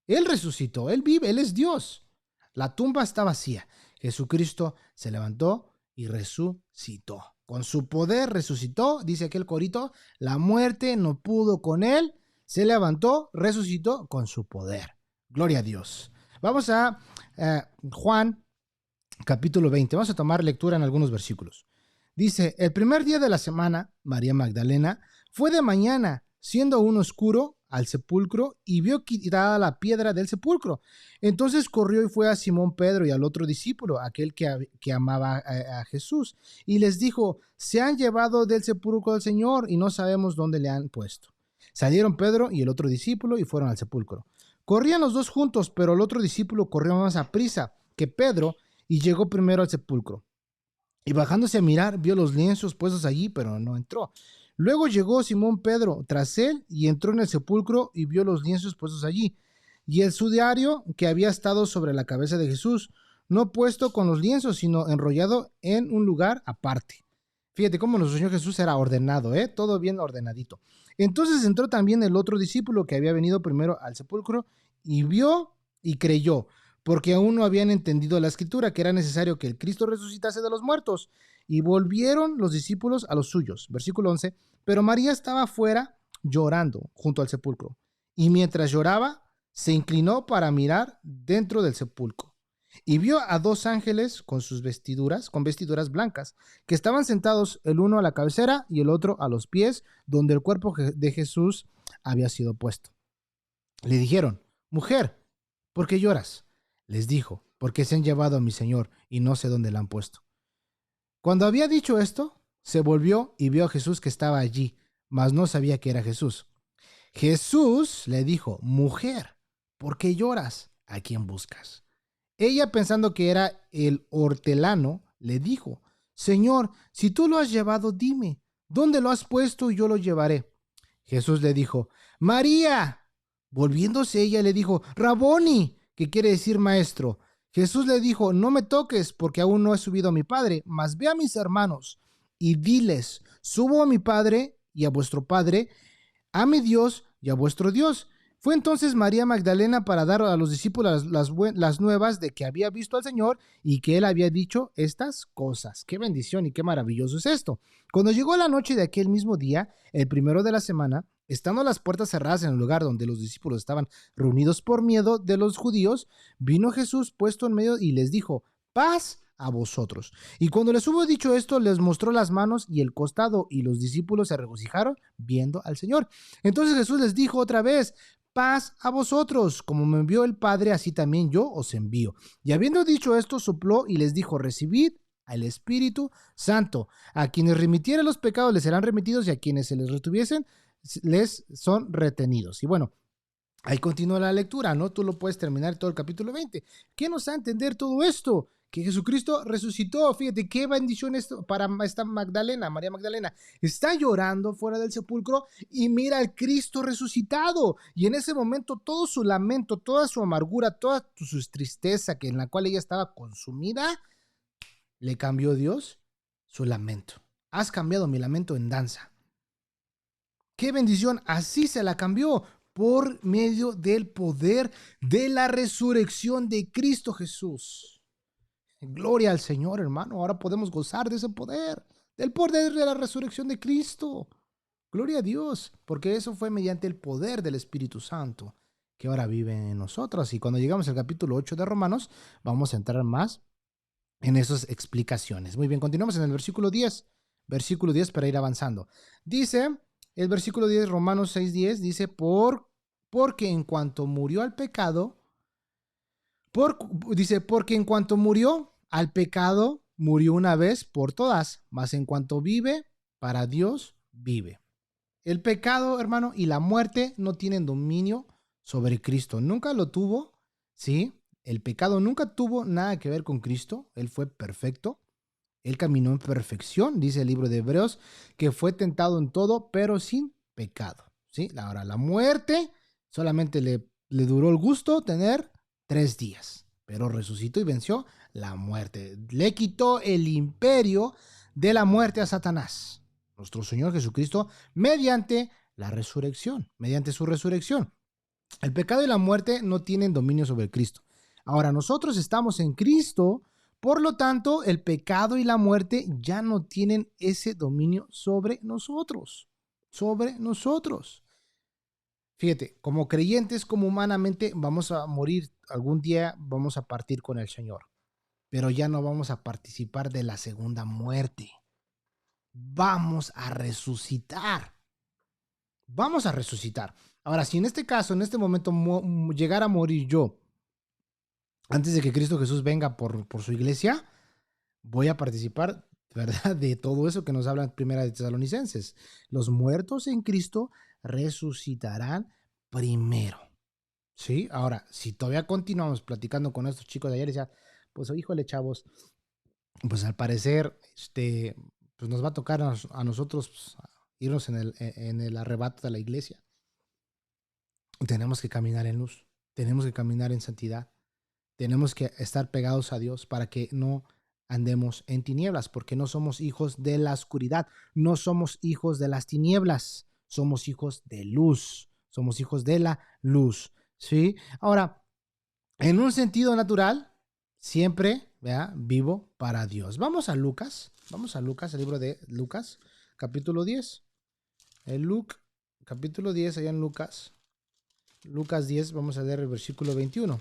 Él resucitó, Él vive, Él es Dios. La tumba está vacía. Jesucristo se levantó y resucitó. Con su poder resucitó, dice aquel corito, la muerte no pudo con Él, se levantó, resucitó con su poder. Gloria a Dios. Vamos a Juan capítulo 20. Vamos a tomar lectura en algunos versículos. Dice, el primer día de la semana, María Magdalena fue de mañana, siendo aún oscuro, al sepulcro y vio quitada la piedra del sepulcro. Entonces corrió y fue a Simón Pedro y al otro discípulo, aquel que amaba a Jesús, y les dijo, se han llevado del sepulcro al Señor y no sabemos dónde le han puesto. Salieron Pedro y el otro discípulo y fueron al sepulcro. Corrían los dos juntos, pero el otro discípulo corrió más a prisa que Pedro y llegó primero al sepulcro. Y bajándose a mirar, vio los lienzos puestos allí, pero no entró. Luego llegó Simón Pedro tras él y entró en el sepulcro y vio los lienzos puestos allí. Y el sudario que había estado sobre la cabeza de Jesús, no puesto con los lienzos, sino enrollado en un lugar aparte. Fíjate cómo nuestro Señor Jesús era ordenado, todo bien ordenadito. Entonces entró también el otro discípulo que había venido primero al sepulcro y vio y creyó, porque aún no habían entendido la escritura, que era necesario que el Cristo resucitase de los muertos. Y volvieron los discípulos a los suyos. Versículo 11. Pero María estaba afuera llorando junto al sepulcro. Y mientras lloraba, se inclinó para mirar dentro del sepulcro. Y vio a dos ángeles con vestiduras blancas, que estaban sentados el uno a la cabecera y el otro a los pies, donde el cuerpo de Jesús había sido puesto. Le dijeron, mujer, ¿por qué lloras? Les dijo, porque se han llevado a mi Señor y no sé dónde la han puesto. Cuando había dicho esto, se volvió y vio a Jesús que estaba allí, mas no sabía que era Jesús. Jesús le dijo, mujer, ¿por qué lloras? ¿A quién buscas? Ella, pensando que era el hortelano, le dijo, Señor, si tú lo has llevado, dime, ¿dónde lo has puesto y yo lo llevaré? Jesús le dijo, María. Volviéndose ella le dijo, Raboni, que quiere decir maestro. Jesús le dijo, no me toques, porque aún no he subido a mi Padre, mas ve a mis hermanos y diles, subo a mi Padre y a vuestro Padre, a mi Dios y a vuestro Dios. Fue entonces María Magdalena para dar a los discípulos las nuevas de que había visto al Señor y que él había dicho estas cosas. ¡Qué bendición y qué maravilloso es esto! Cuando llegó la noche de aquel mismo día, el primero de la semana, estando las puertas cerradas en el lugar donde los discípulos estaban reunidos por miedo de los judíos, vino Jesús puesto en medio y les dijo, paz a vosotros. Y cuando les hubo dicho esto, les mostró las manos y el costado, y los discípulos se regocijaron viendo al Señor. Entonces Jesús les dijo otra vez, paz a vosotros, como me envió el Padre, así también yo os envío. Y habiendo dicho esto, sopló y les dijo, recibid al Espíritu Santo. A quienes remitieren los pecados les serán remitidos, y a quienes se les retuviesen les son retenidos. Y bueno, ahí continúa la lectura, ¿no? Tú lo puedes terminar todo el capítulo 20. ¿Qué nos da a entender todo esto? que Jesucristo resucitó. Fíjate qué bendición esto para esta Magdalena, María Magdalena. Está llorando fuera del sepulcro y mira al Cristo resucitado. Y en ese momento todo su lamento, toda su amargura, toda su tristeza que en la cual ella estaba consumida, le cambió Dios su lamento. Has cambiado mi lamento en danza. ¡Qué bendición! Así se la cambió por medio del poder de la resurrección de Cristo Jesús. Gloria al Señor, hermano. Ahora podemos gozar de ese poder, del poder de la resurrección de Cristo. Gloria a Dios, porque eso fue mediante el poder del Espíritu Santo que ahora vive en nosotros. Y cuando llegamos al capítulo 8 de Romanos, vamos a entrar más en esas explicaciones. Muy bien, continuamos en el versículo 10. Versículo 10 para ir avanzando. Dice... El versículo 10, Romanos 6:10, dice, porque en cuanto murió al pecado, porque en cuanto murió al pecado, murió una vez por todas, mas en cuanto vive, para Dios vive. El pecado, hermano, y la muerte no tienen dominio sobre Cristo. Nunca lo tuvo, ¿sí? El pecado nunca tuvo nada que ver con Cristo. Él fue perfecto. Él caminó en perfección, dice el libro de Hebreos, que fue tentado en todo, pero sin pecado. ¿Sí? Ahora, la muerte solamente le duró el gusto tener 3 días, pero resucitó y venció la muerte. Le quitó el imperio de la muerte a Satanás, nuestro Señor Jesucristo, mediante la resurrección, mediante su resurrección. El pecado y la muerte no tienen dominio sobre Cristo. Ahora, nosotros estamos en Cristo. Por lo tanto, el pecado y la muerte ya no tienen ese dominio sobre nosotros. Sobre nosotros. Fíjate, como creyentes, como humanamente, vamos a morir. Algún día vamos a partir con el Señor. Pero ya no vamos a participar de la segunda muerte. Vamos a resucitar. Vamos a resucitar. Ahora, si en este caso, en este momento, llegara a morir yo, antes de que Cristo Jesús venga por su iglesia, voy a participar, ¿verdad?, de todo eso que nos habla en Primera de Tesalonicenses. Los muertos en Cristo resucitarán primero. ¿Sí? Ahora, si todavía continuamos platicando con estos chicos de ayer, decía, pues, híjole, chavos, pues al parecer, pues nos va a tocar a nosotros pues, irnos en el arrebato de la iglesia. Tenemos que caminar en luz, tenemos que caminar en santidad. Tenemos que estar pegados a Dios para que no andemos en tinieblas, porque no somos hijos de la oscuridad, no somos hijos de las tinieblas, somos hijos de luz, somos hijos de la luz, ¿sí? Ahora, en un sentido natural, siempre, ¿verdad?, vivo para Dios. Vamos a Lucas, el libro de Lucas, capítulo 10. Capítulo 10, allá en Lucas 10, vamos a leer el versículo 21.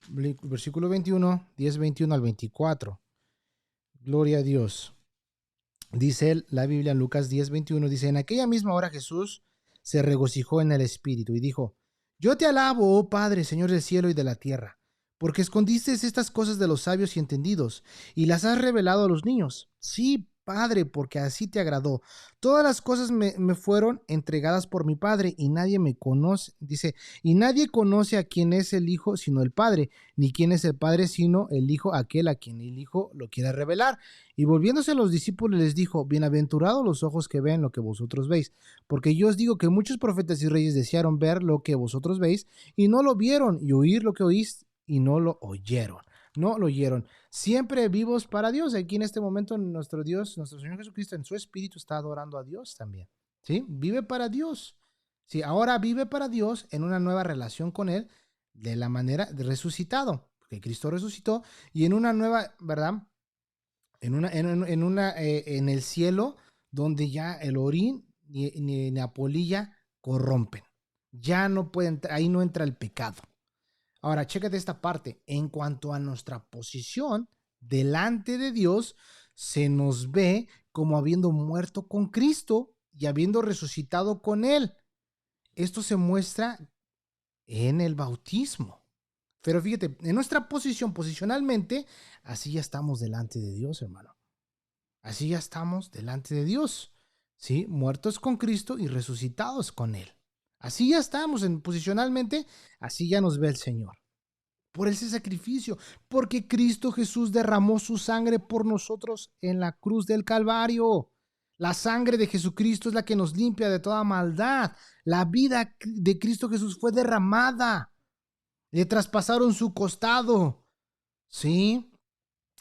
Versículo 21, 10, 21 al 24. Gloria a Dios. Dice la Biblia en Lucas 10, 21, dice, en aquella misma hora Jesús se regocijó en el Espíritu y dijo, yo te alabo, oh Padre, Señor del cielo y de la tierra, porque escondiste estas cosas de los sabios y entendidos y las has revelado a los niños. Sí, Padre, porque así te agradó. Todas las cosas me fueron entregadas por mi Padre y nadie me conoce, dice, y nadie conoce a quién es el Hijo sino el Padre, ni quién es el Padre sino el Hijo, aquel a quien el Hijo lo quiere revelar. Y volviéndose a los discípulos les dijo, bienaventurados los ojos que ven lo que vosotros veis, porque yo os digo que muchos profetas y reyes desearon ver lo que vosotros veis y no lo vieron, y oír lo que oís y no lo oyeron. No lo oyeron. Siempre vivos para Dios. Aquí en este momento nuestro Dios, nuestro Señor Jesucristo en su espíritu está adorando a Dios también. ¿Sí? Vive para Dios. Sí, ahora vive para Dios en una nueva relación con Él de la manera de resucitado. Porque Cristo resucitó y en una nueva, ¿verdad? En el cielo donde ya el orín ni la polilla corrompen. Ya no pueden, ahí no entra el pecado. Ahora, chécate esta parte. En cuanto a nuestra posición delante de Dios, se nos ve como habiendo muerto con Cristo y habiendo resucitado con Él. Esto se muestra en el bautismo. Pero fíjate, en nuestra posición, posicionalmente, así ya estamos delante de Dios, hermano. Así ya estamos delante de Dios. ¿Sí? Muertos con Cristo y resucitados con Él. Así ya estamos posicionalmente, así ya nos ve el Señor. por ese sacrificio, porque Cristo Jesús derramó su sangre por nosotros en la cruz del Calvario. La sangre de Jesucristo es la que nos limpia de toda maldad. La vida de Cristo Jesús fue derramada. Le traspasaron su costado. ¿Sí?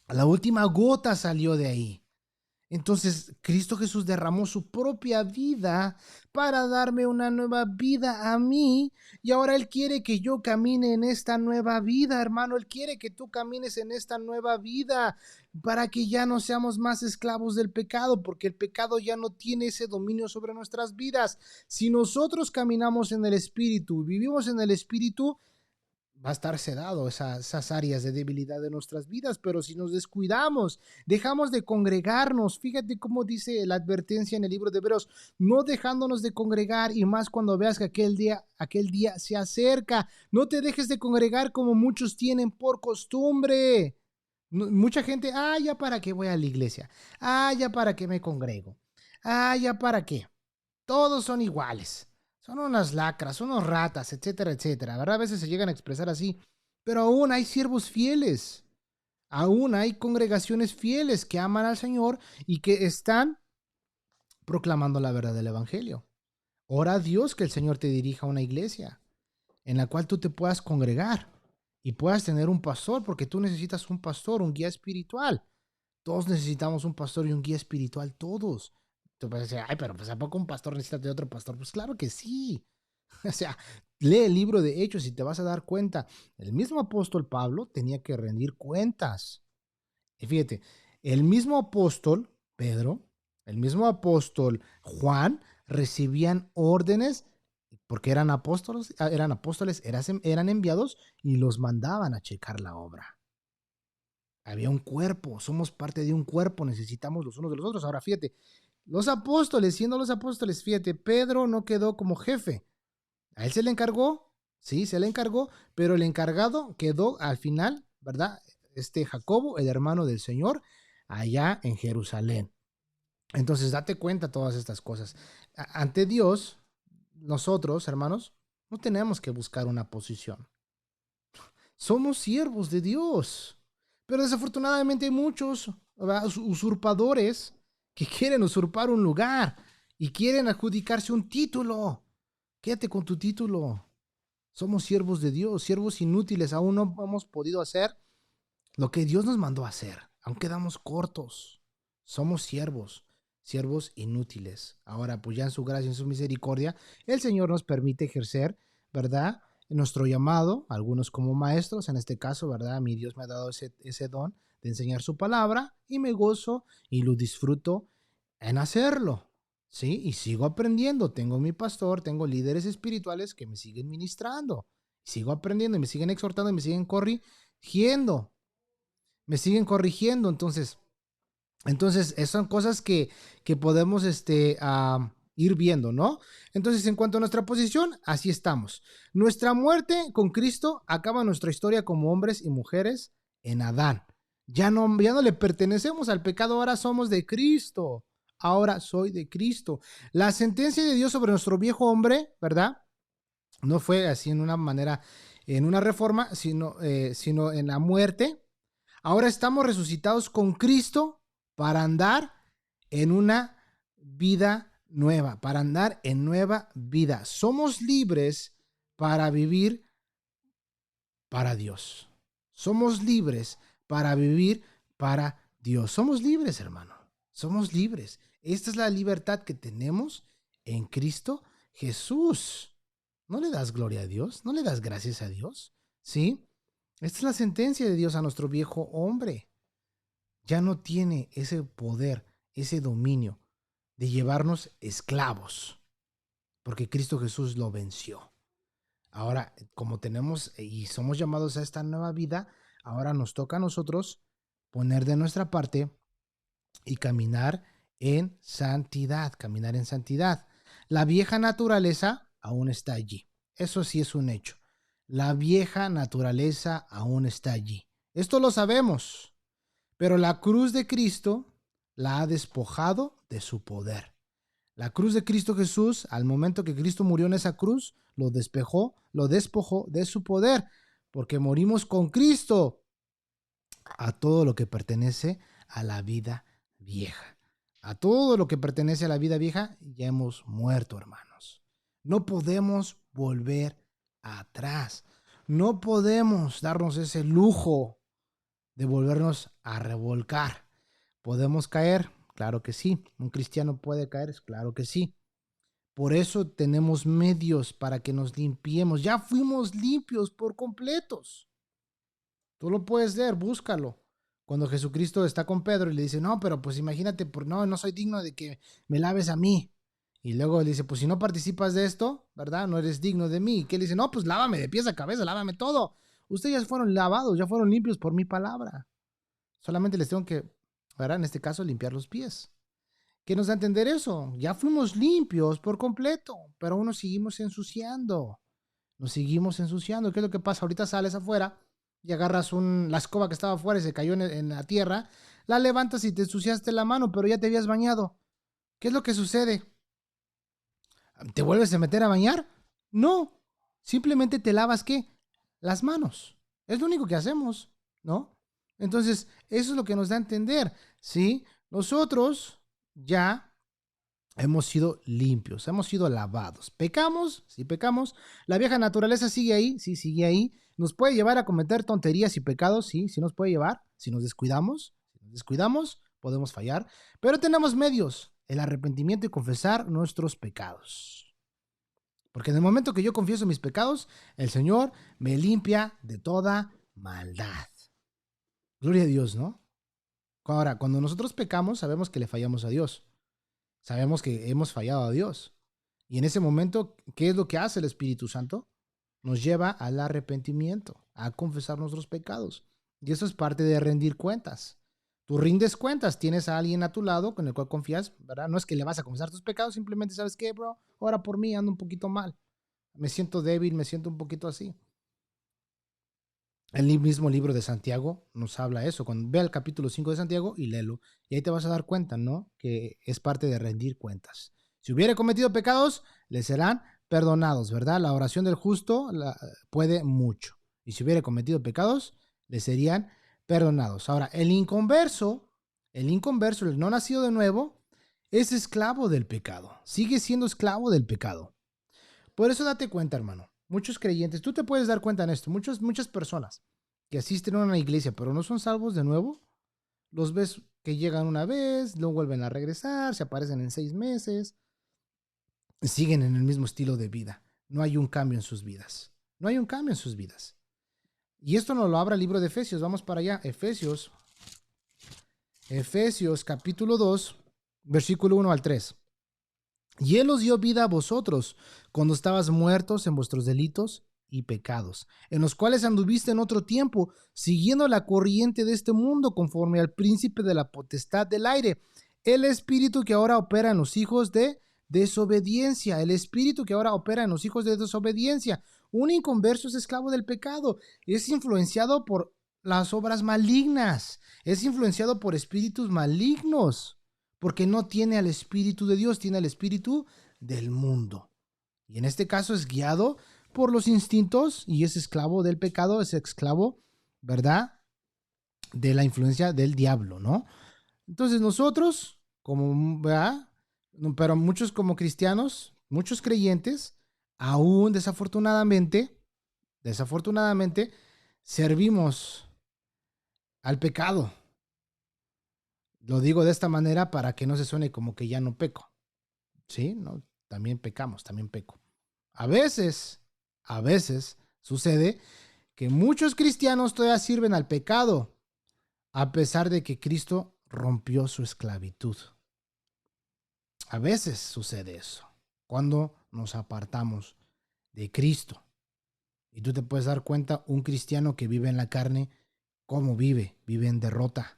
La última gota salió de ahí. Entonces, Cristo Jesús derramó su propia vida para darme una nueva vida a mí. Y ahora Él quiere que yo camine en esta nueva vida, hermano. Él quiere que tú camines en esta nueva vida para que ya no seamos más esclavos del pecado, porque el pecado ya no tiene ese dominio sobre nuestras vidas. Si nosotros caminamos en el Espíritu, vivimos en el Espíritu, va a estar sedado esas áreas de debilidad de nuestras vidas, pero si nos descuidamos, dejamos de congregarnos, fíjate cómo dice la advertencia en el libro de Hebreos, no dejándonos de congregar y más cuando veas que aquel día se acerca, no te dejes de congregar como muchos tienen por costumbre. Mucha gente, ya para qué voy a la iglesia, ya para qué me congrego, ya para qué, todos son iguales. Son unas lacras, unos ratas, etcétera, etcétera. ¿Verdad? A veces se llegan a expresar así. Pero aún hay siervos fieles. Aún hay congregaciones fieles que aman al Señor y que están proclamando la verdad del Evangelio. Ora a Dios que el Señor te dirija a una iglesia en la cual tú te puedas congregar y puedas tener un pastor, porque tú necesitas un pastor, un guía espiritual. Todos necesitamos un pastor y un guía espiritual, todos. Tú puedes decir, pero pues ¿a poco un pastor necesita de otro pastor? Pues claro que sí. O sea, lee el libro de Hechos y te vas a dar cuenta. El mismo apóstol Pablo tenía que rendir cuentas. Y fíjate, el mismo apóstol Pedro, el mismo apóstol Juan recibían órdenes porque eran apóstoles, eran enviados y los mandaban a checar la obra. Había un cuerpo, somos parte de un cuerpo, necesitamos los unos de los otros. Ahora fíjate, los apóstoles, siendo los apóstoles, fíjate, Pedro no quedó como jefe. A él se le encargó, sí, se le encargó, pero el encargado quedó al final, ¿verdad? Jacobo, el hermano del Señor, allá en Jerusalén. Entonces, date cuenta de todas estas cosas. Ante Dios, nosotros, hermanos, no tenemos que buscar una posición. Somos siervos de Dios. Pero desafortunadamente hay muchos, ¿verdad?, usurpadores que quieren usurpar un lugar y quieren adjudicarse un título. Quédate con tu título. Somos siervos de Dios, siervos inútiles. Aún no hemos podido hacer lo que Dios nos mandó a hacer. Aún quedamos cortos. Somos siervos inútiles. Ahora, pues ya en su gracia, en su misericordia, el Señor nos permite ejercer, ¿verdad?, nuestro llamado, algunos como maestros, en este caso, ¿verdad? Mi Dios me ha dado ese don de enseñar su palabra y me gozo y lo disfruto en hacerlo, ¿sí? Y sigo aprendiendo, tengo mi pastor, tengo líderes espirituales que me siguen ministrando, sigo aprendiendo y me siguen exhortando y me siguen corrigiendo, entonces son cosas que podemos ir viendo, ¿no? Entonces, en cuanto a nuestra posición, así estamos. Nuestra muerte con Cristo acaba nuestra historia como hombres y mujeres en Adán. Ya no le pertenecemos al pecado, ahora somos de Cristo. Ahora soy de Cristo. La sentencia de Dios sobre nuestro viejo hombre, ¿verdad? No fue así en una manera, en una reforma, sino en la muerte. Ahora estamos resucitados con Cristo para andar en una vida nueva, para andar en nueva vida. Somos libres para vivir para Dios. Somos libres para vivir para Dios. Somos libres, hermano. Somos libres. Esta es la libertad que tenemos en Cristo Jesús. ¿No le das gloria a Dios? ¿No le das gracias a Dios? ¿Sí? Esta es la sentencia de Dios a nuestro viejo hombre. Ya no tiene ese poder, ese dominio de llevarnos esclavos, porque Cristo Jesús lo venció. Ahora, como tenemos y somos llamados a esta nueva vida, ahora nos toca a nosotros poner de nuestra parte y caminar en santidad, La vieja naturaleza aún está allí. Eso sí es un hecho. La vieja naturaleza aún está allí. Esto lo sabemos. Pero la cruz de Cristo la ha despojado de su poder. La cruz de Cristo Jesús, al momento que Cristo murió en esa cruz, lo despojó de su poder. porque morimos con Cristo a todo lo que pertenece a la vida vieja. A todo lo que pertenece a la vida vieja ya hemos muerto, hermanos. No podemos volver atrás. No podemos darnos ese lujo de volvernos a revolcar. ¿Podemos caer? Claro que sí. ¿Un cristiano puede caer? Claro que sí. Por eso tenemos medios para que nos limpiemos. Ya fuimos limpios por completos. Tú lo puedes leer, búscalo. Cuando Jesucristo está con Pedro y le dice, no, pero pues imagínate, no soy digno de que me laves a mí. Y luego le dice, pues si no participas de esto, ¿verdad? No eres digno de mí. Y que le dice, no, pues lávame de pies a cabeza, lávame todo. Ustedes ya fueron lavados, ya fueron limpios por mi palabra. Solamente les tengo que, ¿verdad? En este caso, limpiar los pies. ¿Qué nos da a entender eso? Ya fuimos limpios por completo, pero aún nos seguimos ensuciando. Nos seguimos ensuciando. ¿Qué es lo que pasa? Ahorita sales afuera y agarras la escoba que estaba afuera y se cayó en la tierra, la levantas y te ensuciaste la mano, pero ya te habías bañado. ¿Qué es lo que sucede? ¿Te vuelves a meter a bañar? No. Simplemente te lavas, ¿qué? Las manos. Es lo único que hacemos, ¿no? Entonces, eso es lo que nos da a entender, ¿sí? Nosotros ya hemos sido limpios, hemos sido lavados. ¿Pecamos? Sí, pecamos. ¿La vieja naturaleza sigue ahí? Sí, sigue ahí. ¿Nos puede llevar a cometer tonterías y pecados? Sí, sí nos puede llevar. Si nos descuidamos, podemos fallar. Pero tenemos medios, el arrepentimiento y confesar nuestros pecados. Porque en el momento que yo confieso mis pecados, el Señor me limpia de toda maldad. Gloria a Dios, ¿no? Ahora, cuando nosotros pecamos, sabemos que le fallamos a Dios. Sabemos que hemos fallado a Dios. Y en ese momento, ¿qué es lo que hace el Espíritu Santo? Nos lleva al arrepentimiento, a confesar nuestros pecados. Y eso es parte de rendir cuentas. Tú rindes cuentas, tienes a alguien a tu lado con el cual confías, ¿verdad? No es que le vas a confesar tus pecados, simplemente sabes que, bro, ora por mí, ando un poquito mal. Me siento débil, me siento un poquito así. El mismo libro de Santiago nos habla eso. Cuando ve el capítulo 5 de Santiago y léelo. Y ahí te vas a dar cuenta, ¿no? Que es parte de rendir cuentas. Si hubiera cometido pecados, le serán perdonados, ¿verdad? La oración del justo puede mucho. Y si hubiera cometido pecados, le serían perdonados. Ahora, el inconverso, el no nacido de nuevo, es esclavo del pecado. Sigue siendo esclavo del pecado. Por eso date cuenta, hermano. Muchos creyentes, tú te puedes dar cuenta en esto, muchas personas que asisten a una iglesia, pero no son salvos de nuevo, los ves que llegan una vez, luego vuelven a regresar, se aparecen en 6 meses, siguen en el mismo estilo de vida. No hay un cambio en sus vidas. No hay un cambio en sus vidas. Y esto nos lo habla el libro de Efesios. Vamos para allá. Efesios capítulo 2, versículo 1 al 3. Y Él os dio vida a vosotros cuando estabas muertos en vuestros delitos y pecados, en los cuales anduviste en otro tiempo, siguiendo la corriente de este mundo, conforme al príncipe de la potestad del aire, el espíritu que ahora opera en los hijos de desobediencia, el espíritu que ahora opera en los hijos de desobediencia. Un inconverso es esclavo del pecado, es influenciado por las obras malignas, es influenciado por espíritus malignos, porque no tiene al Espíritu de Dios, tiene al espíritu del mundo. Y en este caso es guiado por los instintos y es esclavo del pecado, es esclavo, ¿verdad? De la influencia del diablo, ¿no? Entonces nosotros, como, ¿verdad? Pero muchos como cristianos, muchos creyentes, aún desafortunadamente, servimos al pecado. Lo digo de esta manera para que no se suene como que ya no peco. Sí, no, también pecamos, también peco. A veces sucede que muchos cristianos todavía sirven al pecado, a pesar de que Cristo rompió su esclavitud. A veces sucede eso, cuando nos apartamos de Cristo. Y tú te puedes dar cuenta, un cristiano que vive en la carne, ¿cómo vive? Vive en derrota.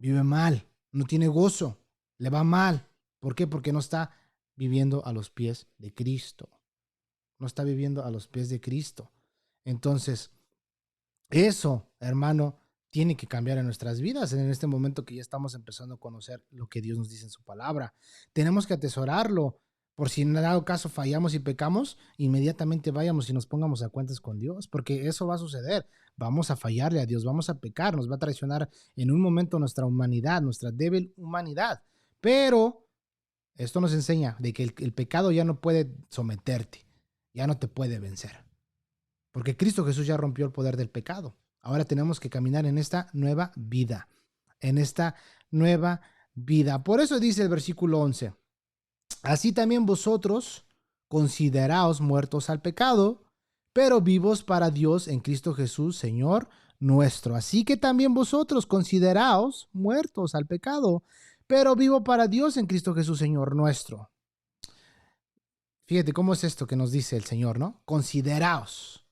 Vive mal, no tiene gozo, le va mal. ¿Por qué? Porque no está viviendo a los pies de Cristo. No está viviendo a los pies de Cristo. Entonces, eso, hermano, tiene que cambiar en nuestras vidas en este momento que ya estamos empezando a conocer lo que Dios nos dice en su palabra. Tenemos que atesorarlo, por si en dado caso fallamos y pecamos, inmediatamente vayamos y nos pongamos a cuentas con Dios, porque eso va a suceder. Vamos a fallarle a Dios, vamos a pecar, nos va a traicionar en un momento nuestra humanidad, nuestra débil humanidad. Pero esto nos enseña de que el pecado ya no puede someterte, ya no te puede vencer, porque Cristo Jesús ya rompió el poder del pecado. Ahora tenemos que caminar en esta nueva vida, en esta nueva vida. Por eso dice el versículo 11, así también vosotros consideraos muertos al pecado, pero vivos para Dios en Cristo Jesús, Señor nuestro. Así que también vosotros consideraos muertos al pecado, pero vivo para Dios en Cristo Jesús, Señor nuestro. Fíjate cómo es esto que nos dice el Señor, ¿no? Consideraos.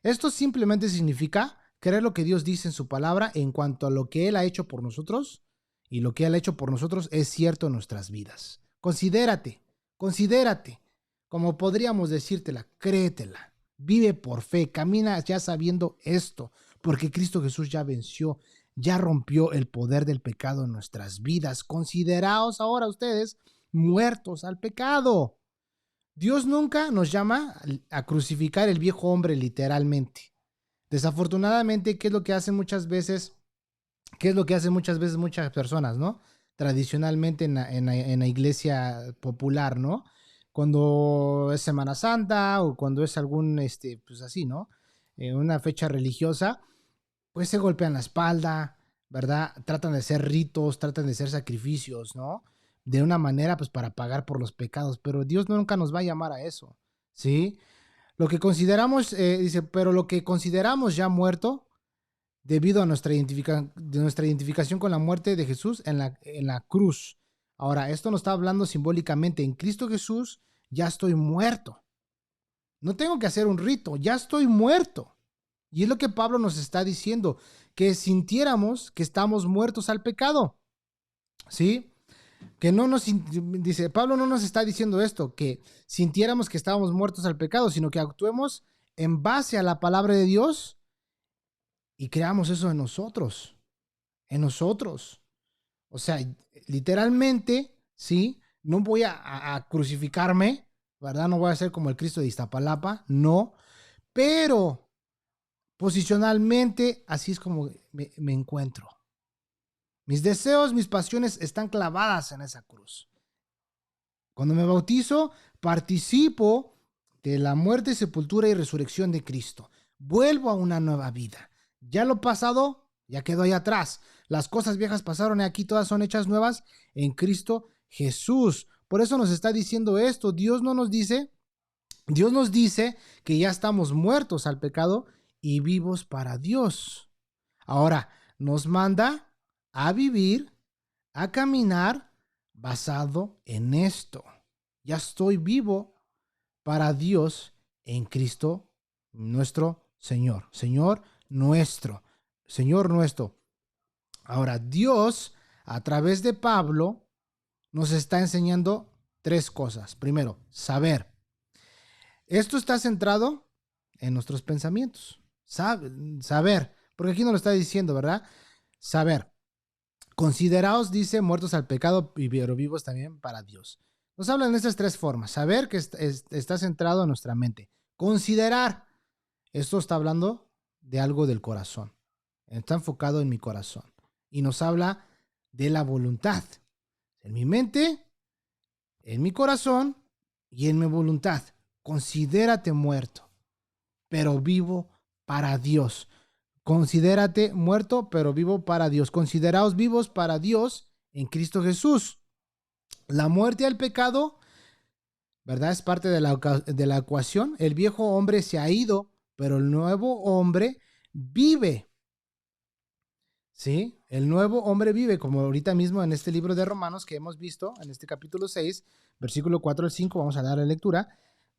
Esto simplemente significa creer lo que Dios dice en su palabra en cuanto a lo que Él ha hecho por nosotros, y lo que Él ha hecho por nosotros es cierto en nuestras vidas. Considérate, considérate, como podríamos decírtela, créetela, vive por fe, camina ya sabiendo esto, porque Cristo Jesús ya venció, ya rompió el poder del pecado en nuestras vidas. Consideraos ahora ustedes muertos al pecado. Dios nunca nos llama a crucificar el viejo hombre literalmente. Desafortunadamente, ¿qué es lo que hacen muchas veces? ¿Qué es lo que hacen muchas veces muchas personas, no? Tradicionalmente en la iglesia popular, ¿no? Cuando es Semana Santa o cuando es algún, pues así, ¿no? Una fecha religiosa, pues se golpean la espalda, ¿verdad? Tratan de hacer ritos, tratan de hacer sacrificios, ¿no? De una manera, pues para pagar por los pecados, pero Dios nunca nos va a llamar a eso, ¿sí? Lo que consideramos, dice, pero lo que consideramos ya muerto, debido a nuestra identificación con la muerte de Jesús en la cruz. Ahora, esto nos está hablando simbólicamente. En Cristo Jesús ya estoy muerto. No tengo que hacer un rito, ya estoy muerto. Y es lo que Pablo nos está diciendo, que sintiéramos que estamos muertos al pecado. ¿Sí? Que no nos, dice, Pablo no nos está diciendo esto, que sintiéramos que estábamos muertos al pecado, sino que actuemos en base a la palabra de Dios y creamos eso en nosotros, en nosotros. O sea, literalmente, ¿sí? No voy a crucificarme, ¿verdad? No voy a ser como el Cristo de Iztapalapa, no, pero posicionalmente así es como me encuentro. Mis deseos, mis pasiones están clavadas en esa cruz. Cuando me bautizo, participo de la muerte, sepultura y resurrección de Cristo. Vuelvo a una nueva vida. Ya lo pasado, ya quedó ahí atrás. Las cosas viejas pasaron y aquí todas son hechas nuevas en Cristo Jesús. Por eso nos está diciendo esto. Dios nos dice que ya estamos muertos al pecado y vivos para Dios. Ahora, nos manda a vivir, a caminar basado en esto. Ya estoy vivo para Dios en Cristo nuestro Señor. Señor nuestro. Señor nuestro. Ahora, Dios, a través de Pablo, nos está enseñando tres cosas. Primero, saber. Esto está centrado en nuestros pensamientos. Saber. Porque aquí nos lo está diciendo, ¿verdad? Saber. Consideraos, dice, muertos al pecado, pero vivos también para Dios. Nos hablan de estas tres formas. Saber que está centrado en nuestra mente. Considerar. Esto está hablando de algo del corazón. Está enfocado en mi corazón. Y nos habla de la voluntad. En mi mente, en mi corazón y en mi voluntad. Considérate muerto, pero vivo para Dios. Considérate muerto, pero vivo para Dios. Consideraos vivos para Dios en Cristo Jesús. La muerte al pecado, ¿verdad? Es parte de la ecuación. El viejo hombre se ha ido, pero el nuevo hombre vive. ¿Sí? El nuevo hombre vive, como ahorita mismo en este libro de Romanos que hemos visto, en este capítulo 6, versículo 4 al 5, vamos a dar la lectura,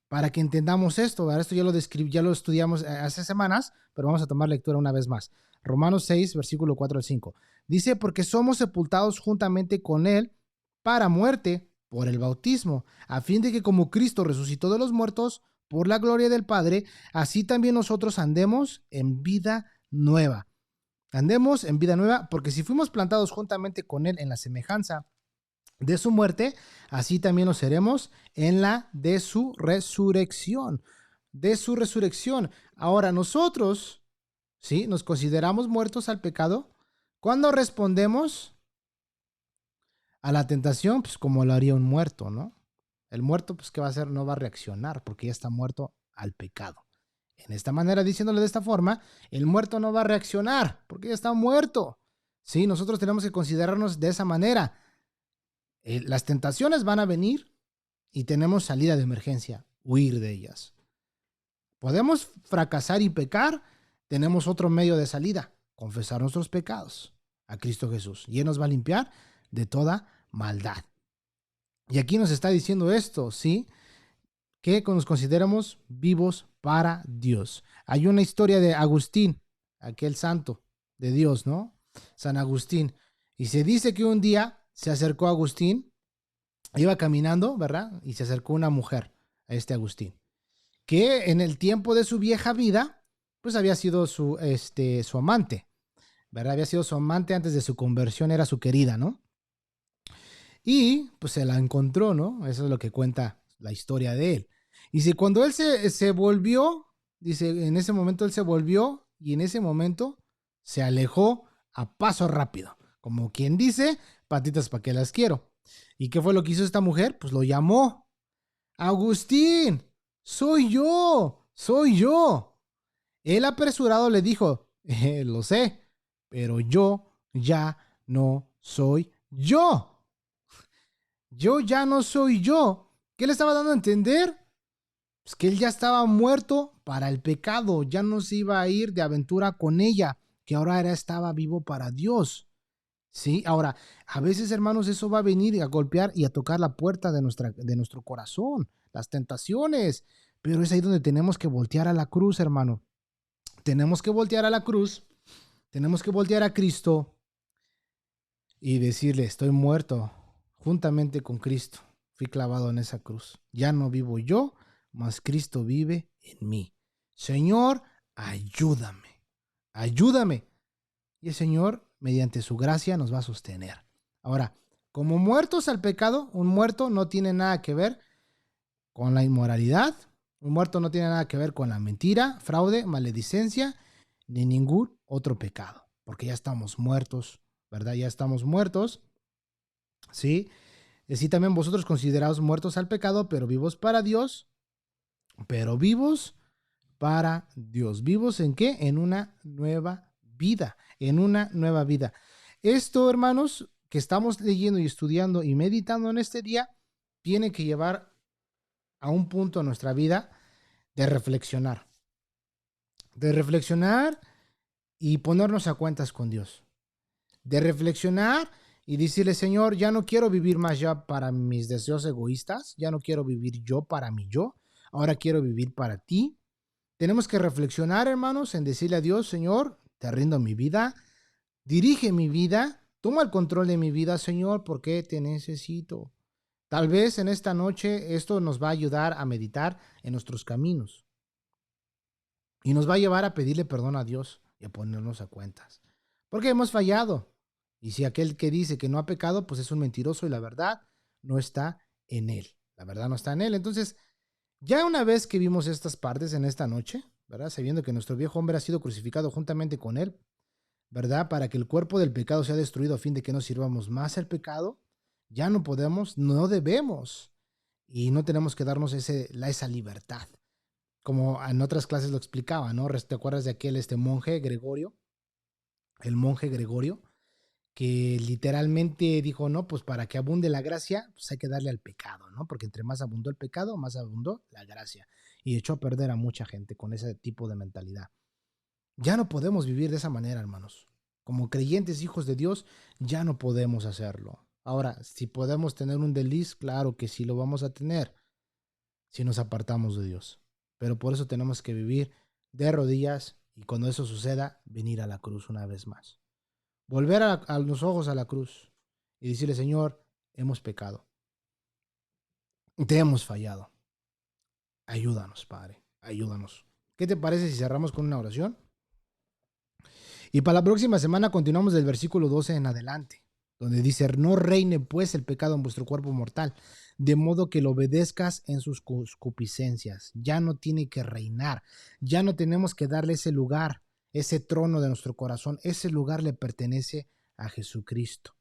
para que entendamos esto, ¿verdad? Esto ya lo estudiamos hace semanas, pero vamos a tomar lectura una vez más. Romanos 6, versículo 4 al 5. Dice, porque somos sepultados juntamente con Él para muerte por el bautismo, a fin de que como Cristo resucitó de los muertos por la gloria del Padre, así también nosotros andemos en vida nueva. Andemos en vida nueva, porque si fuimos plantados juntamente con Él en la semejanza de su muerte, así también lo seremos en la de su resurrección. De su resurrección. Ahora nosotros, ¿sí? Nos consideramos muertos al pecado cuando respondemos a la tentación, pues como lo haría un muerto, ¿no? El muerto, pues, ¿qué va a hacer? No va a reaccionar porque ya está muerto al pecado. En esta manera, diciéndole de esta forma, el muerto no va a reaccionar porque ya está muerto. Sí, nosotros tenemos que considerarnos de esa manera. Las tentaciones van a venir y tenemos salida de emergencia, huir de ellas. Podemos fracasar y pecar, tenemos otro medio de salida, confesar nuestros pecados a Cristo Jesús. Y Él nos va a limpiar de toda maldad. Y aquí nos está diciendo esto, ¿sí? Que nos consideramos vivos para Dios. Hay una historia de Agustín, aquel santo de Dios, ¿no? San Agustín. Y se dice que un día se acercó a Agustín, iba caminando, ¿verdad? Y se acercó una mujer a este Agustín, que en el tiempo de su vieja vida, pues había sido su amante, ¿verdad? Había sido su amante antes de su conversión, era su querida, ¿no? Y pues se la encontró, ¿no? Eso es lo que cuenta la historia de él. Y si cuando él se volvió, dice, en ese momento él se volvió y en ese momento se alejó a paso rápido. Como quien dice, patitas para que las quiero. ¿Y qué fue lo que hizo esta mujer? Pues lo llamó. Agustín, soy yo, soy yo. El apresurado le dijo, lo sé, pero yo ya no soy yo. Yo ya no soy yo. ¿Qué le estaba dando a entender? Pues que él ya estaba muerto para el pecado, ya no se iba a ir de aventura con ella, que ahora estaba vivo para Dios. Sí, ahora, a veces, hermanos, eso va a venir a golpear y a tocar la puerta de nuestro corazón, las tentaciones. Pero es ahí donde tenemos que voltear a la cruz, hermano. Tenemos que voltear a la cruz, tenemos que voltear a Cristo y decirle, estoy muerto juntamente con Cristo. Fui clavado en esa cruz. Ya no vivo yo, mas Cristo vive en mí. Señor, ayúdame, ayúdame. Y el Señor, mediante su gracia, nos va a sostener. Ahora, como muertos al pecado, un muerto no tiene nada que ver con la inmoralidad, un muerto no tiene nada que ver con la mentira, fraude, maledicencia, ni ningún otro pecado, porque ya estamos muertos, ¿verdad? Ya estamos muertos, ¿sí? Así también vosotros considerados muertos al pecado, pero vivos para Dios, pero vivos para Dios. ¿Vivos en qué? En una nueva vida, en una nueva vida. Esto, hermanos, que estamos leyendo y estudiando y meditando en este día, tiene que llevar a un punto en nuestra vida de reflexionar y ponernos a cuentas con Dios, de reflexionar y decirle, Señor, ya no quiero vivir más ya para mis deseos egoístas, ya no quiero vivir yo para mi yo, ahora quiero vivir para ti. Tenemos que reflexionar, hermanos, en decirle a Dios, Señor, te rindo mi vida, dirige mi vida, toma el control de mi vida, Señor, porque te necesito. Tal vez en esta noche esto nos va a ayudar a meditar en nuestros caminos y nos va a llevar a pedirle perdón a Dios y a ponernos a cuentas. Porque hemos fallado. Y si aquel que dice que no ha pecado, pues es un mentiroso y la verdad no está en él. La verdad no está en él. Entonces, ya una vez que vimos estas partes en esta noche, ¿verdad? Sabiendo que nuestro viejo hombre ha sido crucificado juntamente con él, ¿verdad? Para que el cuerpo del pecado sea destruido a fin de que no sirvamos más al pecado, ya no podemos, no debemos y no tenemos que darnos esa libertad. Como en otras clases lo explicaba, ¿no? ¿Te acuerdas de aquel monje Gregorio? El monje Gregorio, que literalmente dijo, no, pues para que abunde la gracia, pues hay que darle al pecado, ¿no? Porque entre más abundó el pecado, más abundó la gracia. Y echó a perder a mucha gente con ese tipo de mentalidad. Ya no podemos vivir de esa manera, hermanos. Como creyentes, hijos de Dios, ya no podemos hacerlo. Ahora, si podemos tener un desliz, claro que sí lo vamos a tener si nos apartamos de Dios. Pero por eso tenemos que vivir de rodillas y cuando eso suceda, venir a la cruz una vez más. Volver a los ojos a la cruz y decirle, Señor, hemos pecado. Te hemos fallado. Ayúdanos, Padre. Ayúdanos. ¿Qué te parece si cerramos con una oración? Y para la próxima semana continuamos del versículo 12 en adelante. donde dice, no reine pues el pecado en vuestro cuerpo mortal, de modo que lo obedezcas en sus concupiscencias. Ya no tiene que reinar, ya no tenemos que darle ese lugar, ese trono de nuestro corazón, ese lugar le pertenece a Jesucristo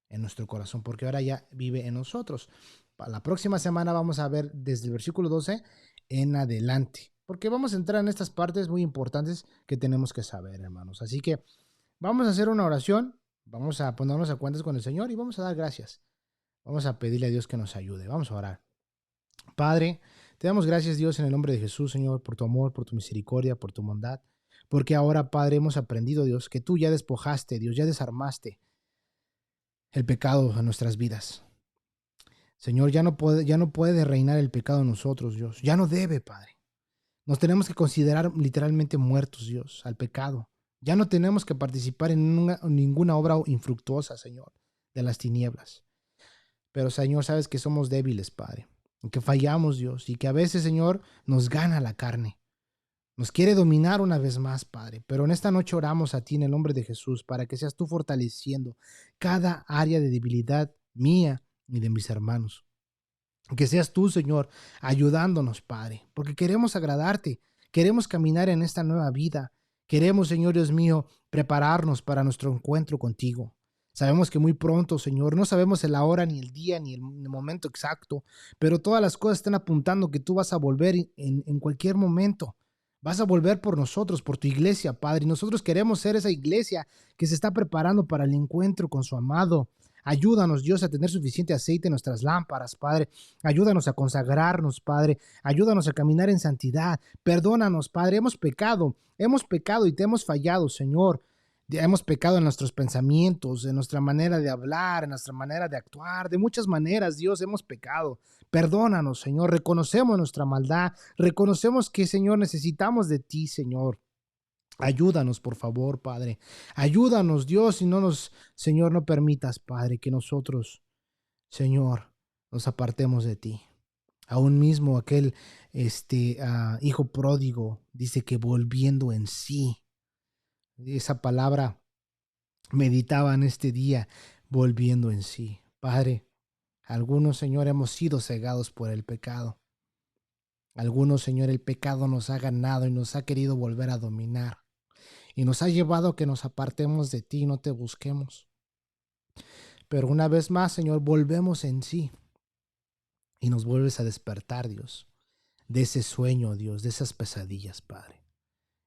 en nuestro corazón, porque ahora ya vive en nosotros. Para la próxima semana vamos a ver desde el versículo 12 en adelante, porque vamos a entrar en estas partes muy importantes que tenemos que saber, hermanos. Así que vamos a hacer una oración, vamos a ponernos a cuentas con el Señor y vamos a dar gracias. Vamos a pedirle a Dios que nos ayude. Vamos a orar. Padre, te damos gracias, Dios, en el nombre de Jesús, Señor, por tu amor, por tu misericordia, por tu bondad, porque ahora, Padre, hemos aprendido, Dios, que tú ya despojaste, Dios, ya desarmaste el pecado en nuestras vidas. Señor, ya no puede reinar el pecado en nosotros, Dios. Ya no debe, Padre. Nos tenemos que considerar literalmente muertos, Dios, al pecado. Ya no tenemos que participar en ninguna obra infructuosa, Señor, de las tinieblas. Pero, Señor, sabes que somos débiles, Padre, y que fallamos, Dios, y que a veces, Señor, nos gana la carne. Nos quiere dominar una vez más, Padre. Pero en esta noche oramos a ti en el nombre de Jesús para que seas tú fortaleciendo cada área de debilidad mía y de mis hermanos. Que seas tú, Señor, ayudándonos, Padre, porque queremos agradarte, queremos caminar en esta nueva vida. Queremos, Señor Dios mío, prepararnos para nuestro encuentro contigo. Sabemos que muy pronto, Señor, no sabemos la hora, ni el día, ni el momento exacto, pero todas las cosas están apuntando que tú vas a volver en cualquier momento. Vas a volver por nosotros, por tu iglesia, Padre. Y nosotros queremos ser esa iglesia que se está preparando para el encuentro con su amado. Ayúdanos, Dios, a tener suficiente aceite en nuestras lámparas, Padre. Ayúdanos a consagrarnos, Padre. Ayúdanos a caminar en santidad. Perdónanos, Padre. Hemos pecado y te hemos fallado, Señor. Hemos pecado en nuestros pensamientos, en nuestra manera de hablar, en nuestra manera de actuar. De muchas maneras, Dios, hemos pecado. Perdónanos, Señor. Reconocemos nuestra maldad. Reconocemos que, Señor, necesitamos de ti, Señor. Ayúdanos, por favor, Padre. Ayúdanos, Dios, y Señor, no permitas, Padre, que nosotros, Señor, nos apartemos de ti. Aún mismo aquel hijo pródigo dice que volviendo en sí. Esa palabra meditaba en este día, volviendo en sí. Padre, algunos, Señor, hemos sido cegados por el pecado. Algunos, Señor, el pecado nos ha ganado y nos ha querido volver a dominar. Y nos ha llevado a que nos apartemos de ti y no te busquemos. Pero una vez más, Señor, volvemos en sí. Y nos vuelves a despertar, Dios, de ese sueño, Dios, de esas pesadillas, Padre.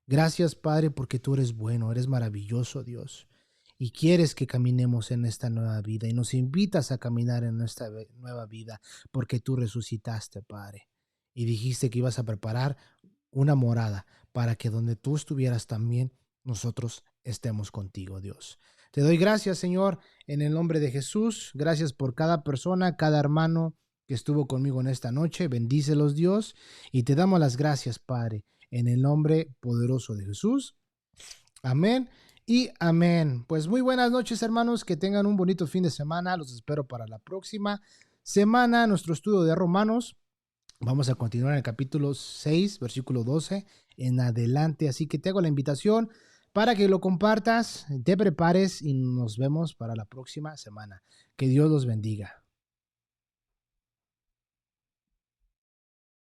Gracias, Padre, porque tú eres bueno, eres maravilloso, Dios. Y quieres que caminemos en esta nueva vida. Y nos invitas a caminar en esta nueva vida porque tú resucitaste, Padre. Y dijiste que ibas a preparar una morada para que donde tú estuvieras también nosotros estemos contigo, Dios. Te doy gracias, Señor, en el nombre de Jesús. Gracias por cada persona, cada hermano que estuvo conmigo en esta noche. Bendícelos, Dios. Y te damos las gracias, Padre, en el nombre poderoso de Jesús. Amén y amén. Pues muy buenas noches, hermanos. Que tengan un bonito fin de semana. Los espero para la próxima semana. Nuestro estudio de Romanos. Vamos a continuar en el capítulo 6, versículo 12 en adelante. Así que te hago la invitación para que lo compartas, te prepares y nos vemos para la próxima semana. Que Dios los bendiga.